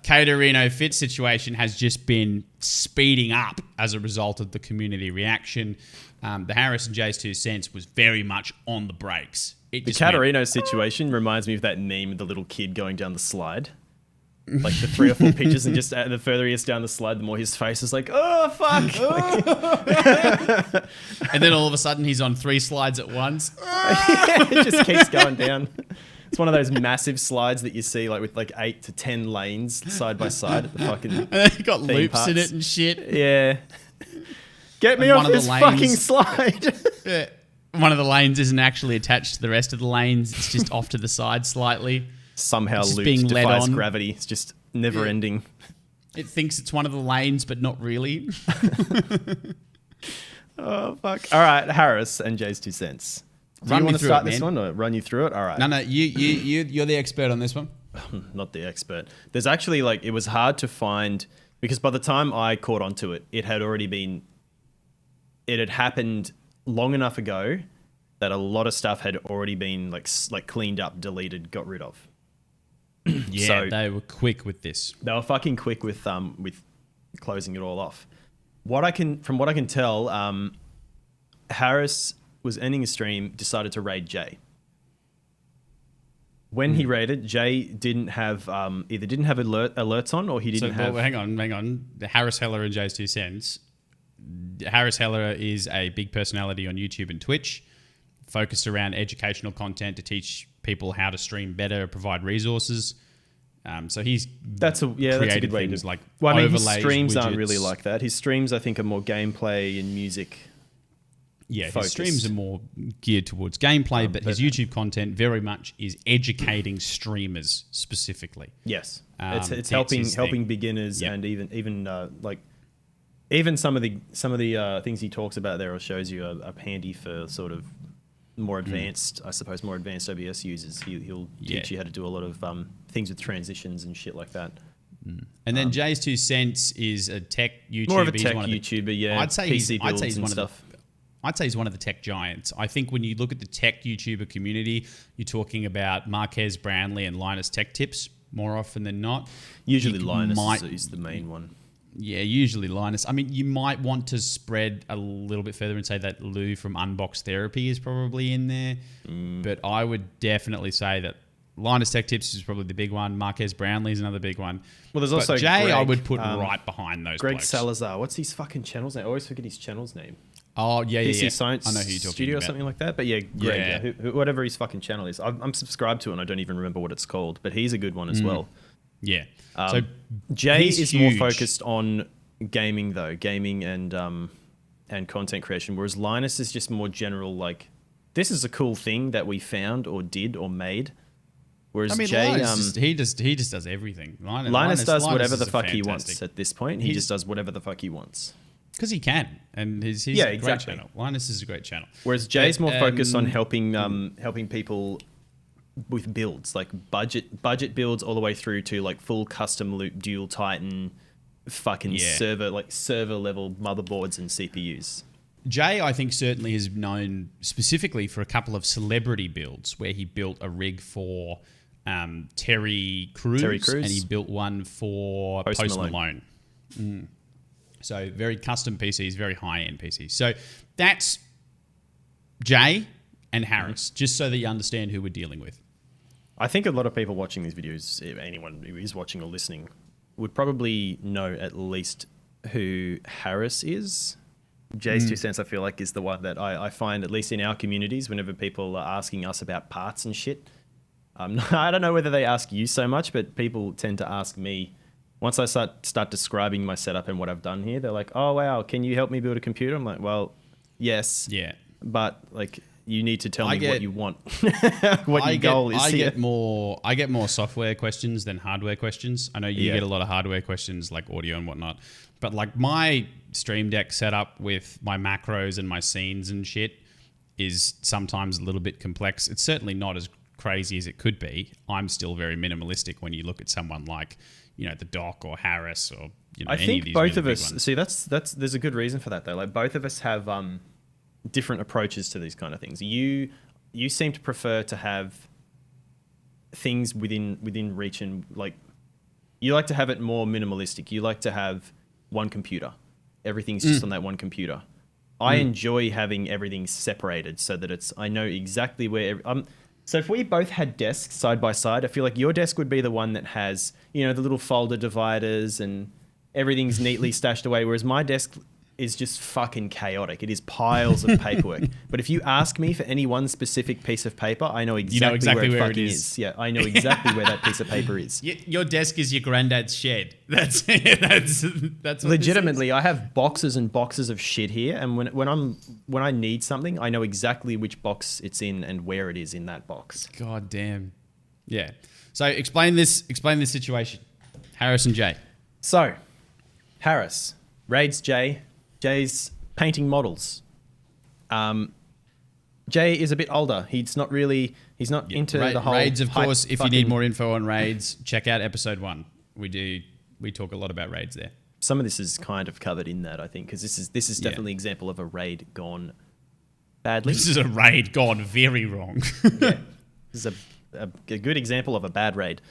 S2: Caterino Fitz situation has just been speeding up as a result of the community reaction. The Harris and Jay's 2 cents was very much on the brakes.
S1: The Caterino situation reminds me of that meme of the little kid going down the slide. Like the 3 or 4 pictures, and just the further he is down the slide, the more his face is like, oh, fuck.
S2: And then all of a sudden he's on 3 slides at once.
S1: It just keeps going down. It's one of those massive slides that you see like with like 8 to 10 lanes side by side at the fucking
S2: And then you got loops
S1: parks.
S2: in it and shit.
S1: Yeah. Get me off this fucking slide.
S2: Yeah. One of the lanes isn't actually attached to the rest of the lanes. It's just off to the side slightly.
S1: Somehow
S2: Just
S1: looped,
S2: being led
S1: defies
S2: on.
S1: gravity. It's just never ending.
S2: It thinks it's one of the lanes, but not really.
S1: Oh, fuck. All right, Harris and Jay's 2 cents. Do you want to start this one or run you through it? All right.
S2: No, you're the expert on this one.
S1: Not the expert. There's actually it was hard to find, because by the time I caught onto it, it had happened long enough ago that a lot of stuff had already been like cleaned up, deleted, got rid of.
S2: Yeah, so they were quick with this.
S1: They were fucking quick with closing it all off. From what I can tell, Harris was ending a stream, decided to raid Jay. When he raided, Jay didn't have either didn't have alerts on, or he didn't have.
S2: Well, hang on. The Harris Heller and Jay's 2 cents. Harris Heller is a big personality on YouTube and Twitch, focused around educational content to teach people how to stream better, provide resources. So
S1: that's a good way to
S2: like.
S1: Well, I mean, his
S2: overlays,
S1: streams
S2: widgets.
S1: aren't really like that. His streams, I think, are more gameplay and music.
S2: Yeah,
S1: focused.
S2: His streams are more geared towards gameplay, but his YouTube content very much is educating streamers specifically.
S1: Yes, it's helping beginners, and even some of the things he talks about there or shows you are handy for sort of more advanced, I suppose, more advanced OBS users. He'll teach you how to do a lot of things with transitions and shit like that.
S2: And then Jay's 2 cents is a tech YouTuber.
S1: More of a tech YouTuber, yeah.
S2: I'd say
S1: PC builds
S2: he's
S1: and
S2: one
S1: stuff.
S2: I'd say he's one of the tech giants. I think when you look at the tech YouTuber community, you're talking about Marquez Brownlee and Linus Tech Tips more often than not.
S1: Usually Linus is the main one.
S2: Yeah, usually Linus. I mean, you might want to spread a little bit further and say that Lou from Unbox Therapy is probably in there. But I would definitely say that Linus Tech Tips is probably the big one. Marquez Brownlee is another big one.
S1: Well, there's also
S2: Jay,
S1: Greg,
S2: I would put right behind those
S1: Greg
S2: blokes.
S1: Salazar. What's his fucking channel's name? I always forget his channel's name.
S2: Oh, yeah.
S1: PC Science
S2: I know who you're talking
S1: Studio
S2: about.
S1: or something like that. But yeah, Greg, whatever his fucking channel is. I'm subscribed to it and I don't even remember what it's called. But he's a good one as well.
S2: Yeah.
S1: So Jay is more focused on gaming though. Gaming and content creation. Whereas Linus is just more general, like, this is a cool thing that we found or did or made. Whereas Jay,
S2: he just does everything.
S1: Linus does whatever the fuck he
S2: fantastic.
S1: wants at this point. He just does whatever the fuck he wants.
S2: Because he can, and he's a great channel. Linus is a great channel.
S1: Whereas Jay's more focused on helping people with builds, like budget builds all the way through to like full custom loop dual Titan fucking server level motherboards and CPUs.
S2: Jay, I think, certainly is known specifically for a couple of celebrity builds where he built a rig for Terry Crews, and he built one for Post Malone. So very custom PCs, very high-end PCs. So that's Jay and Harris, just so that you understand who we're dealing with.
S1: I think a lot of people watching these videos, if anyone who is watching or listening, would probably know at least who Harris is. Jay's 2 cents, I feel like, is the one that I find, at least in our communities, whenever people are asking us about parts and shit. I don't know whether they ask you so much, but people tend to ask me. Once I start describing my setup and what I've done here, they're like, oh, wow, can you help me build a computer? I'm like, well, yes.
S2: Yeah.
S1: But, like, you need to tell me what you want, what your goal is here.
S2: I get more software questions than hardware questions. I know you get a lot of hardware questions like audio and whatnot. But, like, my Stream Deck setup with my macros and my scenes and shit is sometimes a little bit complex. It's certainly not as crazy as it could be. I'm still very minimalistic when you look at someone like, the Doc or Harris or
S1: I
S2: any
S1: think
S2: of these
S1: both
S2: really
S1: of us.
S2: ones.
S1: See, that's there's a good reason for that though. Like both of us have different approaches to these kind of things. You seem to prefer to have things within reach, and like you like to have it more minimalistic. You like to have one computer. Everything's just on that one computer. I enjoy having everything separated so that I know exactly where. So if we both had desks side by side, I feel like your desk would be the one that has, the little folder dividers and everything's neatly stashed away, whereas my desk is just fucking chaotic. It is piles of paperwork. But if you ask me for any one specific piece of paper, I know exactly where it fucking is. Yeah, I know exactly where that piece of paper is.
S2: Your desk is your granddad's shed. That's it. That's what
S1: legitimately. I have boxes and boxes of shit here, and when I need something, I know exactly which box it's in and where it is in that box.
S2: God damn. Yeah. So explain this situation. Harris and Jay.
S1: So, Harris raids Jay. Jay's painting models. Jay is a bit older. He's not into the whole
S2: raids. Of course, if you need more info on raids, check out episode 1. We talk a lot about raids there.
S1: Some of this is kind of covered in that, I think, because this is definitely an example of a raid gone badly.
S2: This is a raid gone very wrong.
S1: Yeah. This is a good example of a bad raid.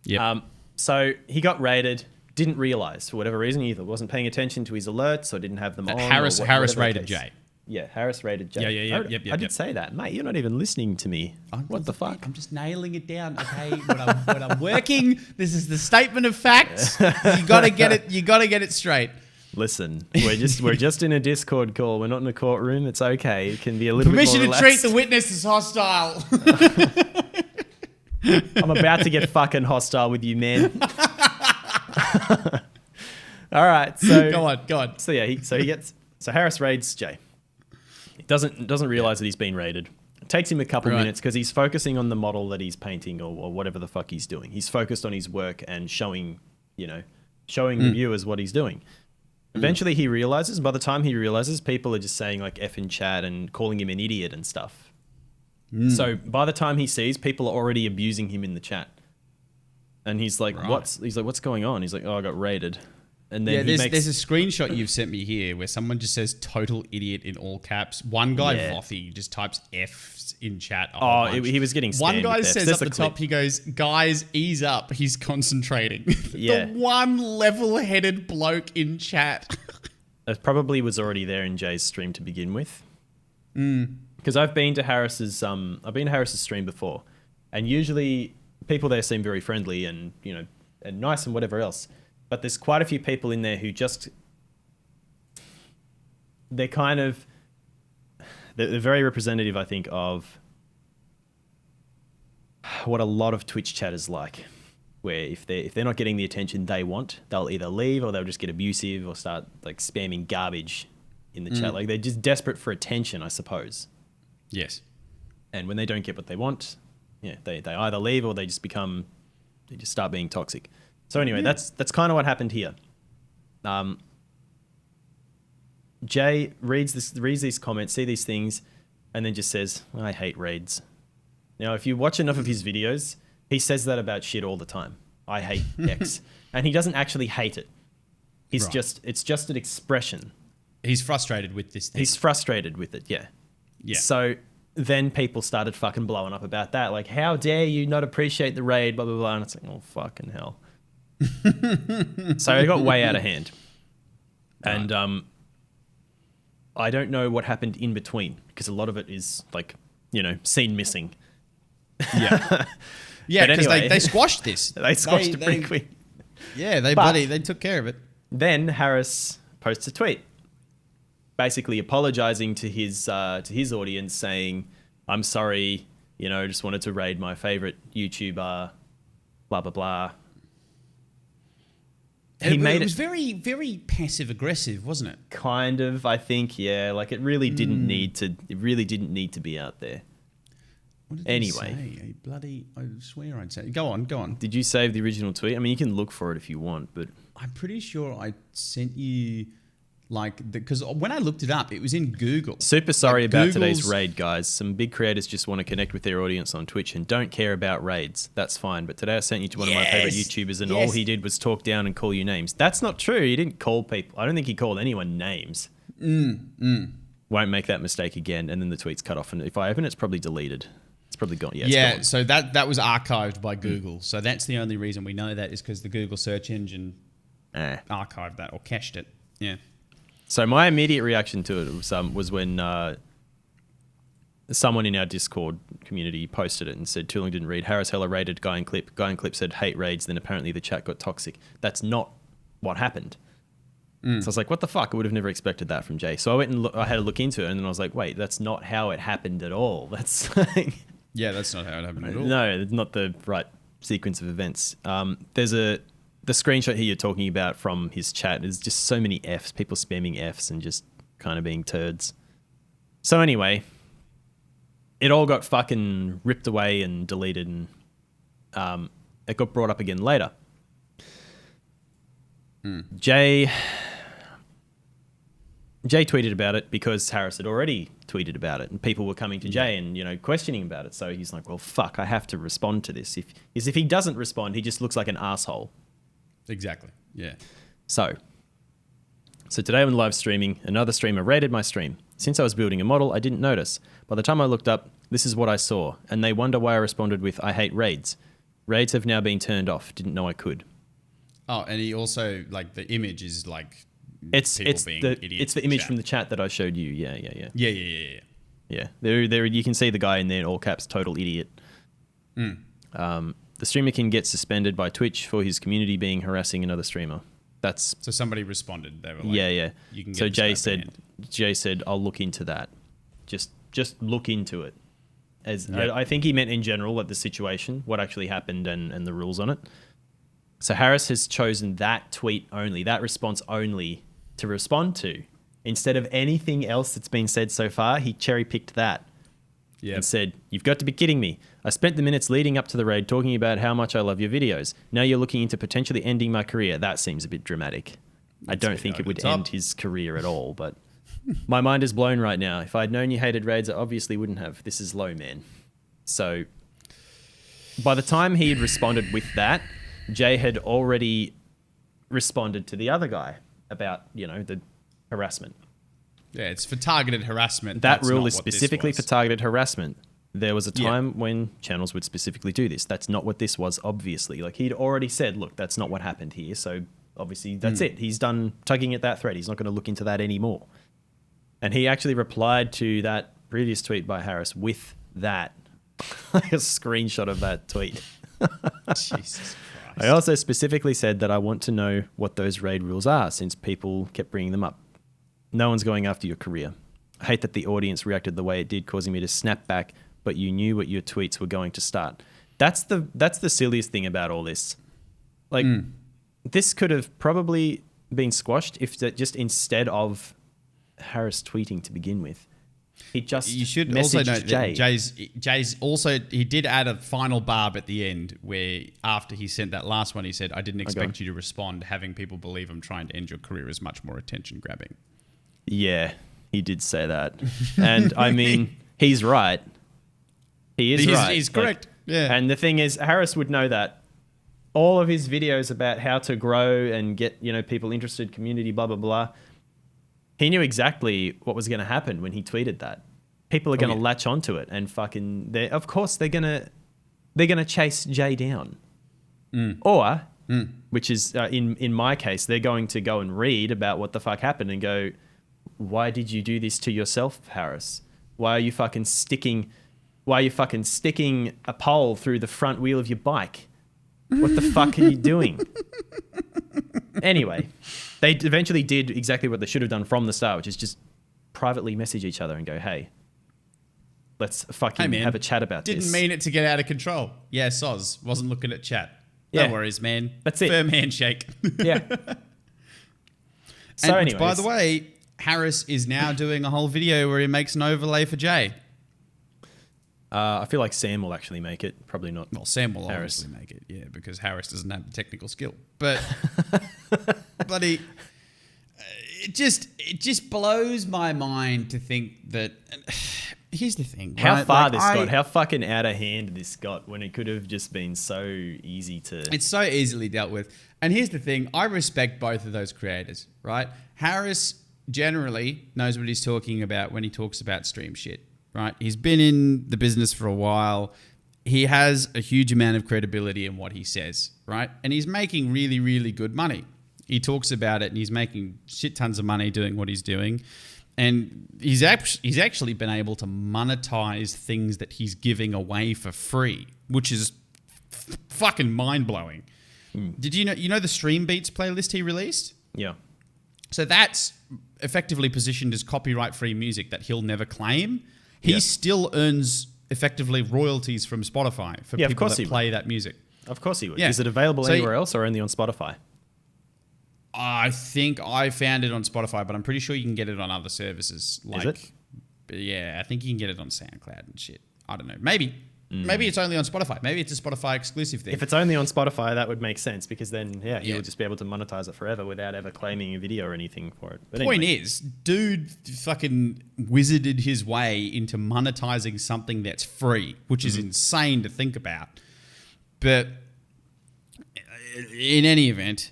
S2: Yeah.
S1: So he got raided. didn't realize for whatever reason, either wasn't paying attention to his alerts or didn't have them on.
S2: Harris
S1: whatever the
S2: rated
S1: case.
S2: Jay.
S1: Yeah, Harris rated Jay.
S2: Yeah.
S1: I did say that, mate. You're not even listening to me. What the fuck?
S2: I'm just nailing it down. Okay, when I'm working, this is the statement of facts. You gotta get it. You gotta get it straight.
S1: Listen, we're just in a Discord call. We're not in a courtroom. It's okay. It can be a little
S2: Permission
S1: bit more
S2: to
S1: relaxed.
S2: treat the witness as hostile.
S1: I'm about to get fucking hostile with you, man. All right, so
S2: go on.
S1: So yeah, so Harris raids Jay. He doesn't realize that he's been raided. It takes him a couple minutes because he's focusing on the model that he's painting or whatever the fuck he's doing. He's focused on his work and showing the viewers what he's doing. Eventually he realizes, and by the time he realizes, people are just saying like F in chat and calling him an idiot and stuff. So by the time he sees, people are already abusing him in the chat. And he's like, what's going on? He's like, oh, I got raided. And then
S2: there's a screenshot you've sent me here where someone just says total idiot in all caps. One guy, Vothy, just types F's in chat.
S1: He was getting
S2: one
S1: spammed
S2: guy
S1: with Fs.
S2: says
S1: There's
S2: up
S1: a
S2: the
S1: clip.
S2: top, he goes, guys, ease up. He's concentrating.
S1: Yeah.
S2: The one level-headed bloke in chat.
S1: It probably was already there in Jay's stream to begin with. Because I've been to Harris's stream before, and usually people there seem very friendly and and nice and whatever else. But there's quite a few people in there who they're very representative, I think, of what a lot of Twitch chat is like. Where if they're not getting the attention they want, they'll either leave or they'll just get abusive or start like spamming garbage in the chat. Like they're just desperate for attention, I suppose.
S2: Yes.
S1: And when they don't get what they want, they either leave or they just start being toxic. So anyway, that's kind of what happened here. Jay reads these comments, see these things, and then just says, I hate raids. Now, if you watch enough of his videos, he says that about shit all the time. I hate X. And he doesn't actually hate it. It's just an expression.
S2: He's frustrated with this thing.
S1: He's frustrated with it, yeah.
S2: Yeah.
S1: So then people started fucking blowing up about that. Like, how dare you not appreciate the raid, blah, blah, blah. And it's like, oh, fucking hell. So it got way out of hand. And I don't know what happened in between because a lot of it is like, scene missing.
S2: Yeah. Yeah, because
S1: anyway,
S2: they squashed this.
S1: They squashed it pretty quick.
S2: Yeah, they took care of it.
S1: Then Harris posts a tweet basically apologizing to his audience saying, I'm sorry, just wanted to raid my favorite YouTuber, blah, blah, blah.
S2: It was very, very passive aggressive, wasn't it?
S1: Kind of, I think, yeah. Like it really didn't need to be out there.
S2: What did
S1: anyway,
S2: he say? I swear I'd say. Go on.
S1: Did you save the original tweet? I mean, you can look for it if you want, but
S2: I'm pretty sure I sent you because when I looked it up, it was in Google.
S1: Super sorry about today's raid, guys. Some big creators just want to connect with their audience on Twitch and don't care about raids. That's fine. But today I sent you to one of my favorite YouTubers and all he did was talk down and call you names. That's not true. He didn't call people. I don't think he called anyone names. Won't make that mistake again. And then the tweet's cut off. And if I open it, it's probably deleted. It's probably gone. Yeah, it's gone.
S2: So that was archived by Google. So that's the only reason we know that is because the Google search engine archived that or cached it. Yeah.
S1: So my immediate reaction to it was when someone in our Discord community posted it and said, Tooling didn't read. Harris Heller raided Guy and Clip. Guy and Clip said hate raids. Then apparently the chat got toxic. That's not what happened. So I was like, what the fuck? I would have never expected that from Jay. So I went and I had a look into it and then I was like, wait, that's not how it happened at all. That's
S2: yeah, that's not how it happened at all.
S1: No, it's not the right sequence of events. There's the screenshot here you're talking about from his chat is just so many Fs, people spamming Fs and just kind of being turds. So anyway, it all got fucking ripped away and deleted and it got brought up again later. Jay tweeted about it because Harris had already tweeted about it and people were coming to Jay and, questioning about it. So he's like, well, fuck, I have to respond to this. If he doesn't respond, he just looks like an asshole.
S2: Exactly. Yeah.
S1: So today when live streaming, another streamer raided my stream. Since I was building a model, I didn't notice. By the time I looked up, this is what I saw. And they wonder why I responded with, I hate raids. Raids have now been turned off. Didn't know I could.
S2: Oh, and he also like the image is like
S1: It's
S2: people
S1: it's
S2: being
S1: the
S2: idiots
S1: it's the
S2: in
S1: image
S2: chat.
S1: from the chat that I showed you. Yeah.
S2: Yeah.
S1: There you can see the guy in there in all caps, total idiot. The streamer can get suspended by Twitch for his community being harassing another streamer. That's
S2: So somebody responded. They were like,
S1: yeah.
S2: You can get
S1: So
S2: this guy banned.
S1: Jay said, I'll look into that. Just look into it. As
S2: Yep.
S1: I think he meant in general, like the situation, what actually happened, and the rules on it. So Harris has chosen that tweet only, that response only, to respond to. Instead of anything else that's been said so far, he cherry-picked that and said, "You've got to be kidding me. I spent the minutes leading up to the raid talking about how much I love your videos. Now you're looking into potentially ending my career. That seems a bit dramatic." I don't think it would end his career at all, but my mind is blown right now. If I'd known you hated raids, I obviously wouldn't have. This is low, man. So by the time he had responded with that, Jay had already responded to the other guy about, the harassment.
S2: Yeah, it's for targeted harassment.
S1: That
S2: That's
S1: rule
S2: not
S1: is
S2: what this
S1: specifically
S2: was.
S1: for targeted harassment. There was a time when channels would specifically do this. That's not what this was, obviously. Like, he'd already said, look, that's not what happened here. So obviously that's it. He's done tugging at that thread. He's not going to look into that anymore. And he actually replied to that previous tweet by Harris with that. Like a screenshot of that tweet.
S2: Jesus Christ.
S1: I also specifically said that I want to know what those raid rules are, since people kept bringing them up. No one's going after your career. I hate that the audience reacted the way it did, causing me to snap back, but you knew what your tweets were going to start. That's the silliest thing about all this. Like, this could have probably been squashed if that just instead of Harris tweeting to begin with, he just
S2: You should also
S1: messaged
S2: note
S1: Jay.
S2: that Jay's also, he did add a final barb at the end where after he sent that last one, he said, I didn't expect you to respond. Having people believe I'm trying to end your career is much more attention grabbing.
S1: Yeah, he did say that. And I mean, he's right. He is right.
S2: He's correct. Yeah.
S1: And the thing is, Harris would know that. All of his videos about how to grow and get, people interested, community, blah, blah, blah. He knew exactly what was going to happen when he tweeted that. People are going to latch onto it and fucking, of course they're going to chase Jay down. Or, which is in my case, they're going to go and read about what the fuck happened and go, why did you do this to yourself, Harris? Why are you fucking sticking a pole through the front wheel of your bike? What the fuck are you doing? Anyway, they eventually did exactly what they should have done from the start, which is just privately message each other and go, hey, let's fucking have a chat about this.
S2: Didn't mean it to get out of control. Yeah, Soz. Wasn't looking at chat.
S1: Yeah.
S2: No worries, man.
S1: That's it.
S2: Firm handshake.
S1: Yeah. So
S2: and
S1: anyways,
S2: by the way, Harris is now doing a whole video where he makes an overlay for Jay.
S1: I feel like Sam will actually make it. Probably not.
S2: Well, Sam will
S1: Harris.
S2: obviously make it, yeah, because Harris doesn't have the technical skill. But bloody, it just blows my mind to think that. Here's the thing.
S1: How
S2: right?
S1: far
S2: Like,
S1: this got? How fucking out of hand this got when it could have just been so easy to.
S2: It's so easily dealt with. And here's the thing. I respect both of those creators, right? Harris generally knows what he's talking about when he talks about stream shit, right? He's been in the business for a while. He has a huge amount of credibility in what he says, right? And he's making really, really good money. He talks about it and he's making shit tons of money doing what he's doing. And he's actually been able to monetize things that he's giving away for free, which is fucking mind-blowing. Did you know the Stream Beats playlist he released?
S1: Yeah.
S2: So that's effectively positioned as copyright-free music that he'll never claim. He still earns effectively royalties from Spotify for people that play that music.
S1: Of course he would.
S2: Yeah.
S1: Is it available anywhere else or only on Spotify?
S2: I think I found it on Spotify, but I'm pretty sure you can get it on other services.
S1: Is it?
S2: Yeah, I think you can get it on SoundCloud and shit. I don't know. Maybe it's only on Spotify. Maybe it's a Spotify exclusive thing.
S1: If it's only on Spotify, that would make sense because then, he would just be able to monetize it forever without ever claiming a video or anything for it. But
S2: Point
S1: anyway.
S2: is, dude fucking wizarded his way into monetizing something that's free, which is insane to think about. But in any event,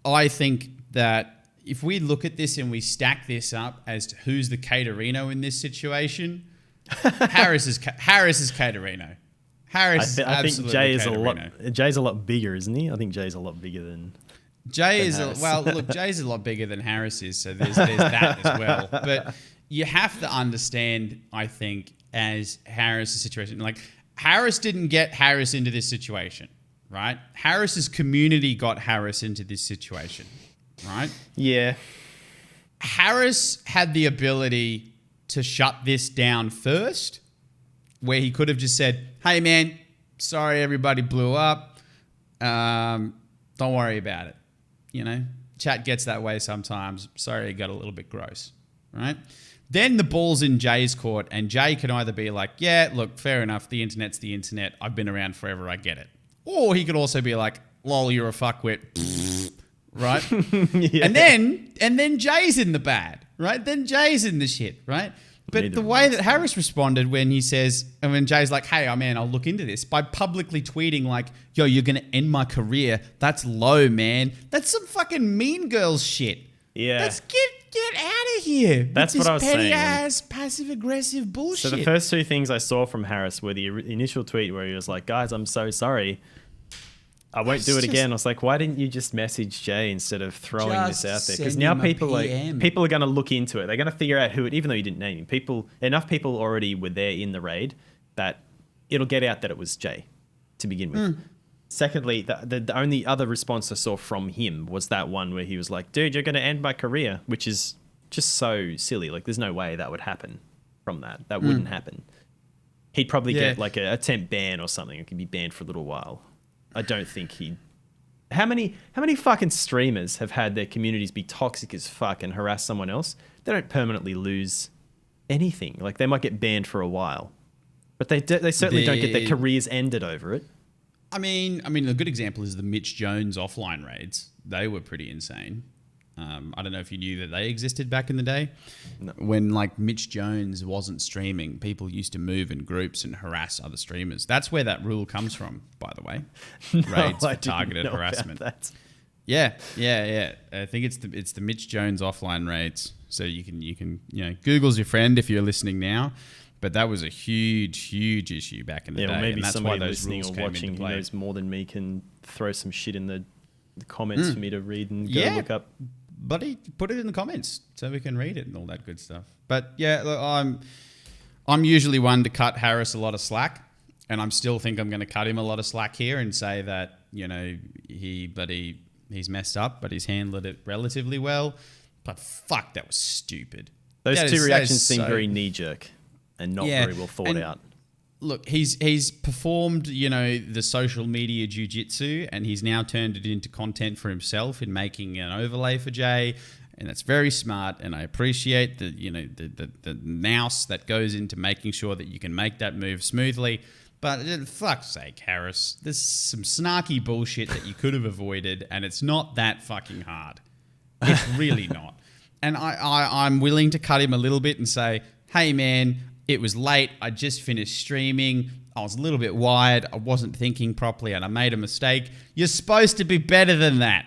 S2: I think that if we look at this and we stack this up as to who's the Caterino in this situation, Harris is Caterino. Harris
S1: I think
S2: absolutely
S1: Jay is
S2: Caterino.
S1: Jay's a lot bigger, isn't he? I think Jay's a lot bigger than.
S2: Jay's
S1: Harris.
S2: a lot bigger than Harris is, so there's that as well. But you have to understand, I think, as Harris' situation, like Harris didn't get Harris into this situation, right? Harris's community got Harris into this situation, right?
S1: Yeah.
S2: Harris had the ability to shut this down first, where he could have just said, "Hey man, sorry everybody blew up. Don't worry about it." You know, chat gets that way sometimes. Sorry, it got a little bit gross, right? Then the ball's in Jay's court, and Jay can either be like, "Yeah, look, fair enough. The internet's the internet. I've been around forever. I get it." Or he could also be like, "Lol, you're a fuckwit." Right?
S1: Yeah.
S2: And then Jay's in the bad, right? Then Jay's in the shit, right? But
S1: Neither
S2: the way that Harris responded when he says, and when Jay's like, "Hey, oh man, I'll look into this," by publicly tweeting like, "Yo, you're going to end my career. That's low, man. That's some fucking Mean Girls shit."
S1: Yeah.
S2: Let's get out of here.
S1: That's what I was saying.
S2: Petty ass, passive aggressive bullshit.
S1: So the first two things I saw from Harris were the initial tweet where he was like, "Guys, I'm so sorry. I won't do it again." I was like, why didn't you just message Jay instead of throwing this out there? Because now people are going to look into it. They're going to figure out who it, even though you didn't name him. Enough people already were there in the raid that it'll get out that it was Jay to begin with. Secondly, the only other response I saw from him was that one where he was like, "Dude, you're going to end my career," which is just so silly. Like, there's no way that would happen from that. That wouldn't happen. He'd probably get like a temp ban or something. It could be banned for a little while. I don't think he. How many fucking streamers have had their communities be toxic as fuck and harass someone else? They don't permanently lose anything. Like, they might get banned for a while, but they certainly don't get their careers ended over it.
S2: I mean, a good example is the Mitch Jones offline raids. They were pretty insane. I don't know if you knew that they existed back in the day.
S1: No.
S2: When like Mitch Jones wasn't streaming, people used to move in groups and harass other streamers. That's where that rule comes from, by the way. Raids for targeted harassment. Yeah. I think it's the Mitch Jones offline raids. So you can Google's your friend if you're listening now. But that was a huge issue back in the day.
S1: Well, maybe
S2: and that's
S1: somebody
S2: why those
S1: listening
S2: rules
S1: or watching who knows more than me can throw some shit in the comments for me to read and go look up.
S2: Buddy, put it in the comments so we can read it and all that good stuff. But yeah, look, I'm usually one to cut Harris a lot of slack, and I'm still think I'm going to cut him a lot of slack here and say that he's messed up, but he's handled it relatively well. But fuck, that was stupid.
S1: Those two reactions seem very knee jerk and not very well thought out.
S2: Look, he's performed, the social media jiu-jitsu, and he's now turned it into content for himself in making an overlay for Jay, and that's very smart. And I appreciate the nous that goes into making sure that you can make that move smoothly. But fuck's sake, Harris, there's some snarky bullshit that you could have avoided, and it's not that fucking hard. It's really not. And I'm willing to cut him a little bit and say, "Hey man, it was late. I just finished streaming. I was a little bit wired. I wasn't thinking properly and I made a mistake." You're supposed to be better than that,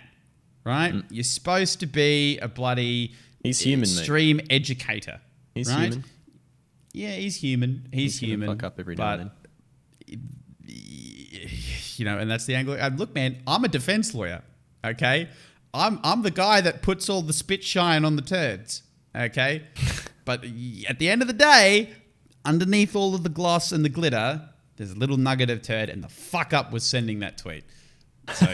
S2: right? You're supposed to be a bloody stream educator.
S1: He's
S2: right?
S1: human.
S2: Yeah, he's human. He's human.
S1: Fuck up every now and then.
S2: And that's the angle. Look, man, I'm a defense lawyer, okay? I'm the guy that puts all the spit shine on the turds, okay? But at the end of the day, underneath all of the gloss and the glitter, there's a little nugget of turd, and the fuck up was sending that tweet. So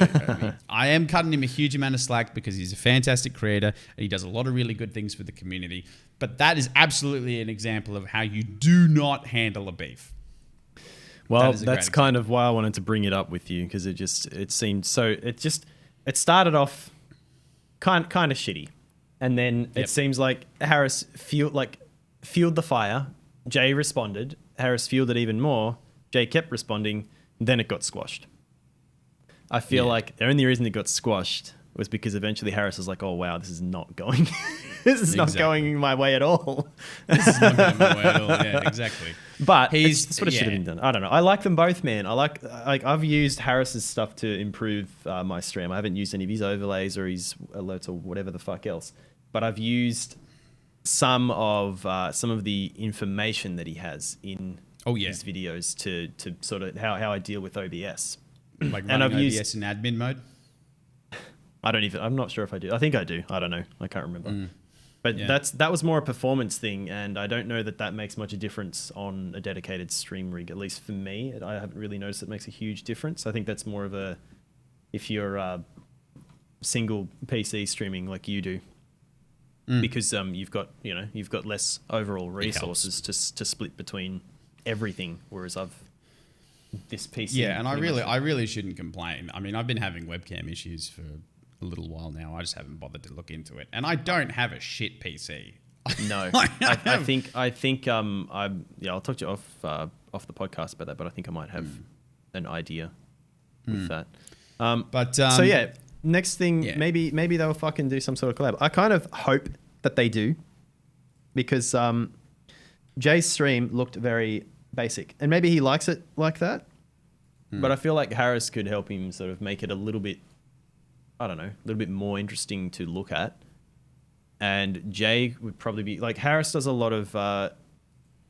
S2: I am cutting him a huge amount of slack because he's a fantastic creator and he does a lot of really good things for the community. But that is absolutely an example of how you do not handle a beef.
S1: Well, that's kind of why I wanted to bring it up with you, because it seemed so. It started off kind of shitty, and then it seems like Harris fueled the fire. Jay responded. Harris fueled it even more. Jay kept responding. Then it got squashed. I feel like the only reason it got squashed was because eventually Harris was like, "Oh wow, this is not going. This is not going my way at all."
S2: This is not going my way at all. Yeah, exactly.
S1: But that's what it should have been done. I don't know. I like them both, man. I've used Harris's stuff to improve my stream. I haven't used any of his overlays or his alerts or whatever the fuck else. But I've used some of the information that he has in his videos to sort of how I deal with OBS.
S2: Like running OBS in admin mode?
S1: I'm not sure if I do. I think I do. I don't know. I can't remember. But
S2: Yeah.
S1: that was more a performance thing, and I don't know that makes much a difference on a dedicated stream rig. At least for me, I haven't really noticed it makes a huge difference. I think that's more of a if you're single PC streaming like you do, because you've got less overall resources to split between everything, whereas this PC.
S2: Yeah, and I really shouldn't complain. I mean, I've been having webcam issues for a little while now. I just haven't bothered to look into it, and I don't have a shit PC.
S1: No, I think I'll talk to you off the podcast about that, but I think I might have an idea with that. So yeah, next thing, maybe they'll fucking do some sort of collab. I kind of hope that they do, because Jay's stream looked very basic, and maybe he likes it like that. But I feel like Harris could help him sort of make it a little bit, I don't know, a little bit more interesting to look at. And Jay would probably be like, Harris does a lot of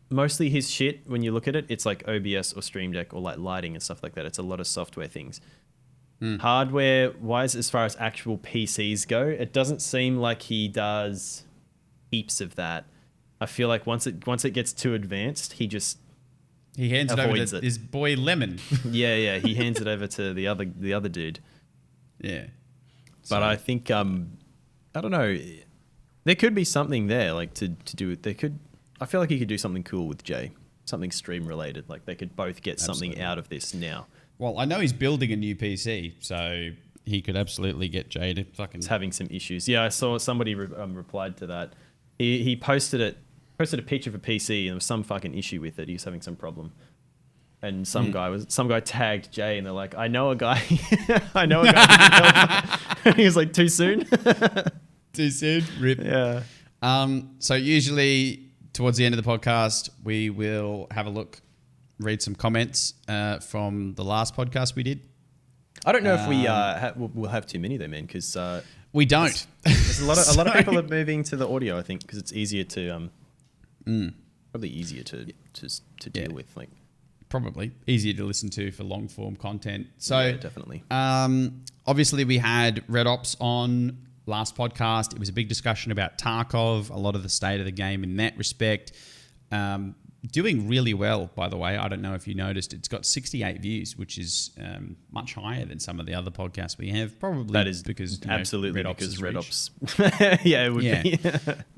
S1: mostly his shit. When you look at it, it's like OBS or Stream Deck or like lighting and stuff like that. It's a lot of software things. Hardware wise, as far as actual PCs go, it doesn't seem like he does heaps of that. I feel like once it gets too advanced, he
S2: hands it over to his boy Lemon.
S1: yeah, he hands it over to the other dude.
S2: Yeah,
S1: but I think I don't know. There could be something there, like to do it. I feel like he could do something cool with Jay, something stream related. Like they could both get something out of this now.
S2: Well, I know he's building a new PC, so he could absolutely get Jay to fucking.
S1: He's having some issues. Yeah, I saw somebody replied to that. He posted a picture of a PC and there was some fucking issue with it. He was having some problem. And some guy tagged Jay and they're like, I know a guy. I know a guy who can help. He was like, too soon?
S2: Too soon? Rip.
S1: Yeah.
S2: So usually towards the end of the podcast, we will have a look, read some comments from the last podcast we did.
S1: I don't know if we'll have too many though, man, because
S2: we don't.
S1: There's a lot of people are moving to the audio, I think, because it's easier to probably easier to deal with, like
S2: probably easier to listen to for long form content. So
S1: yeah, definitely.
S2: Obviously we had Red Ops on last podcast. It was a big discussion about Tarkov, a lot of the state of the game in that respect. Doing really well, by the way. I don't know if you noticed. It's got 68 views, which is much higher than some of the other podcasts we have. Probably
S1: that is
S2: because
S1: absolutely
S2: Red Ops
S1: because Red Ops.
S2: Yeah, it would be.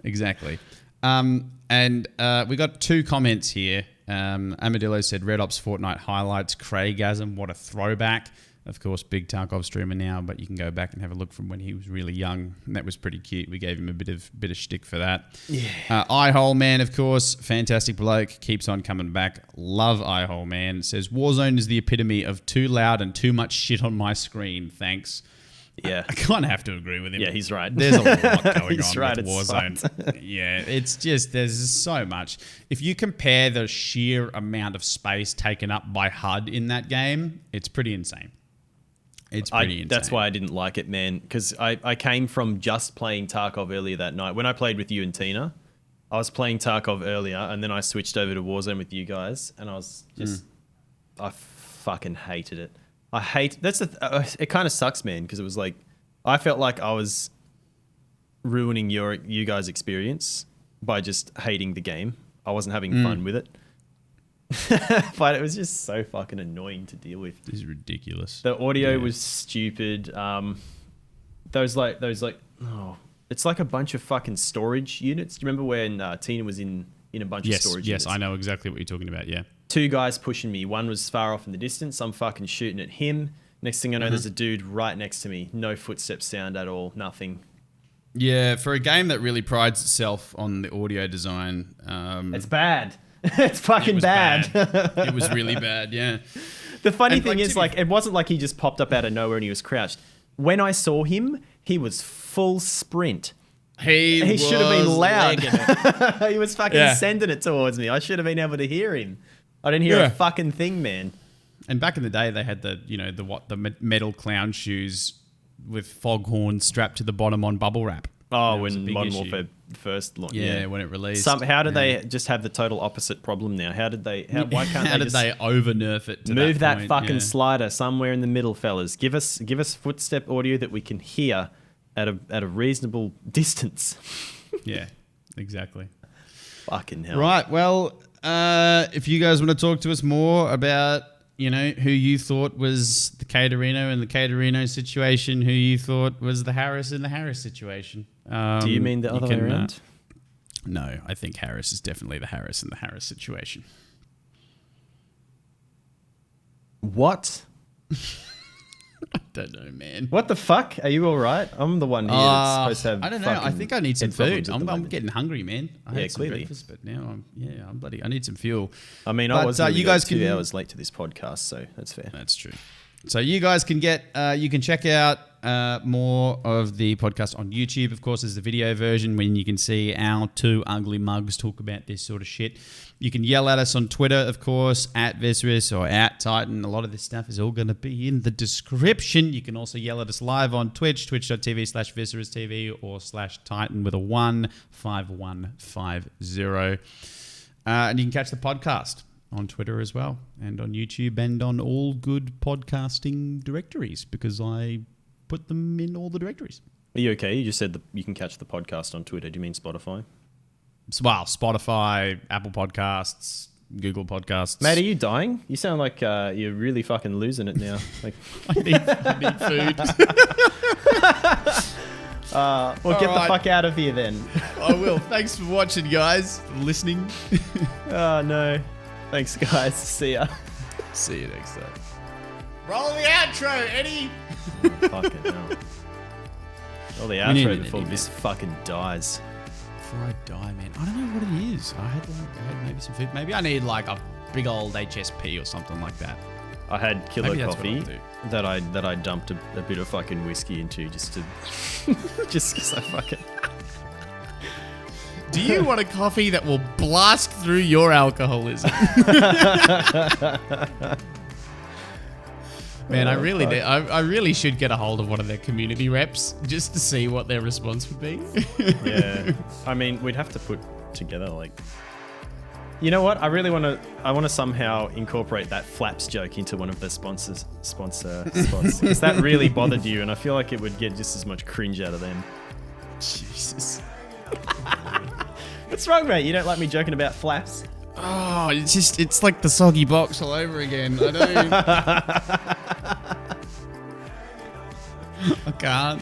S2: Exactly. And we got two comments here. Amadillo said Red Ops Fortnite highlights Craigasm. What a throwback. Of course, big Tarkov streamer now, but you can go back and have a look from when he was really young. And that was pretty cute. We gave him a bit of shtick for that.
S1: Yeah.
S2: Eyehole Man, of course, fantastic bloke, keeps on coming back. Love Eyehole Man. Says Warzone is the epitome of too loud and too much shit on my screen. Thanks.
S1: Yeah,
S2: I kind of have to agree with him.
S1: Yeah, he's right.
S2: There's a lot going
S1: he's
S2: on
S1: right,
S2: with Warzone. Yeah, it's just there's so much. If you compare the sheer amount of space taken up by HUD in that game, it's pretty insane. It's pretty insane.
S1: That's why I didn't like it, man, because I came from just playing Tarkov earlier that night. When I played with you and Tina, I was playing Tarkov earlier, and then I switched over to Warzone with you guys, and I was just... I fucking hated it. It kind of sucks, man, because it was like... I felt like I was ruining you guys' experience by just hating the game. I wasn't having fun with it. But it was just so fucking annoying to deal with.
S2: This is ridiculous.
S1: The audio was stupid. It's like a bunch of fucking storage units. Do you remember when Tina was in a bunch of storage units?
S2: Yes, I know exactly what you're talking about, yeah.
S1: Two guys pushing me. One was far off in the distance. I'm fucking shooting at him. Next thing I know, there's a dude right next to me. No footsteps sound at all. Nothing.
S2: Yeah, for a game that really prides itself on the audio design...
S1: it's bad. It's fucking bad.
S2: It was really bad, yeah.
S1: The funny thing is, like, it wasn't like he just popped up out of nowhere and he was crouched. When I saw him, he was full sprint. He should have been loud. He was fucking sending it towards me. I should have been able to hear him. I didn't hear a fucking thing, man.
S2: And back in the day, they had the metal clown shoes with foghorns strapped to the bottom on bubble wrap.
S1: Oh, when Modern Warfare first launch.
S2: Yeah, when it released.
S1: How did they just have the total opposite problem now? Why can't
S2: How did they over nerf it? To
S1: move that
S2: point?
S1: fucking slider somewhere in the middle, fellas? Give us footstep audio that we can hear at a reasonable distance.
S2: Yeah, exactly.
S1: Fucking hell.
S2: Right. Well, if you guys want to talk to us more about, who you thought was the Caterino and the Caterino situation, who you thought was the Harris and the Harris situation.
S1: Do you mean the other way around?
S2: No, I think Harris is definitely the Harris and the Harris situation.
S1: What?
S2: I don't know, man.
S1: What the fuck? Are you all right? I'm the one here that's supposed to have.
S2: I don't know. I think I need some food. I'm
S1: moment.
S2: getting hungry, man. I had some
S1: clearly.
S2: breakfast, but now I'm bloody. I need some fuel.
S1: I mean,
S2: But,
S1: I was
S2: you guys
S1: 2
S2: can-
S1: hours late to this podcast, so that's fair.
S2: That's true. So you guys can you can check out more of the podcast on YouTube. Of course, there's the video version when you can see our two ugly mugs talk about this sort of shit. You can yell at us on Twitter, of course, at Viscerus or at Titan. A lot of this stuff is all going to be in the description. You can also yell at us live on Twitch, twitch.tv/ViscerusTV or /Titan with a 15150. And you can catch the podcast on Twitter as well, and on YouTube, and on all good podcasting directories, because I put them in all the directories.
S1: Are you okay? You just said you can catch the podcast on Twitter. Do you mean Spotify?
S2: Well, Spotify, Apple Podcasts, Google Podcasts.
S1: Mate, are you dying? You sound like you're really fucking losing it now. Like,
S2: I need food.
S1: well, get the fuck out of here then.
S2: I will. Thanks for watching, guys. Listening.
S1: Oh, no. Thanks, guys. See ya.
S2: See you next time. Roll the outro, Eddie.
S1: Fucking hell. Roll the
S2: We need
S1: outro
S2: an
S1: before
S2: Eddie,
S1: this fucking dies.
S2: Before I die, man. I don't know what it is. I had maybe some food. Maybe I need like a big old HSP or something like that.
S1: I had kilo
S2: Maybe that's
S1: coffee
S2: what
S1: that I dumped a bit of fucking whiskey into just because I fucking.
S2: Do you want a coffee that will blast through your alcoholism? Man, I really do. I really should get a hold of one of their community reps just to see what their response would be.
S1: Yeah, I mean, we'd have to put together like. You know what? I want to somehow incorporate that flaps joke into one of the sponsor spots because that really bothered you, and I feel like it would get just as much cringe out of them.
S2: Jesus.
S1: What's wrong, mate? You don't like me joking about flaps?
S2: Oh, it's like the soggy box all over again. I can't.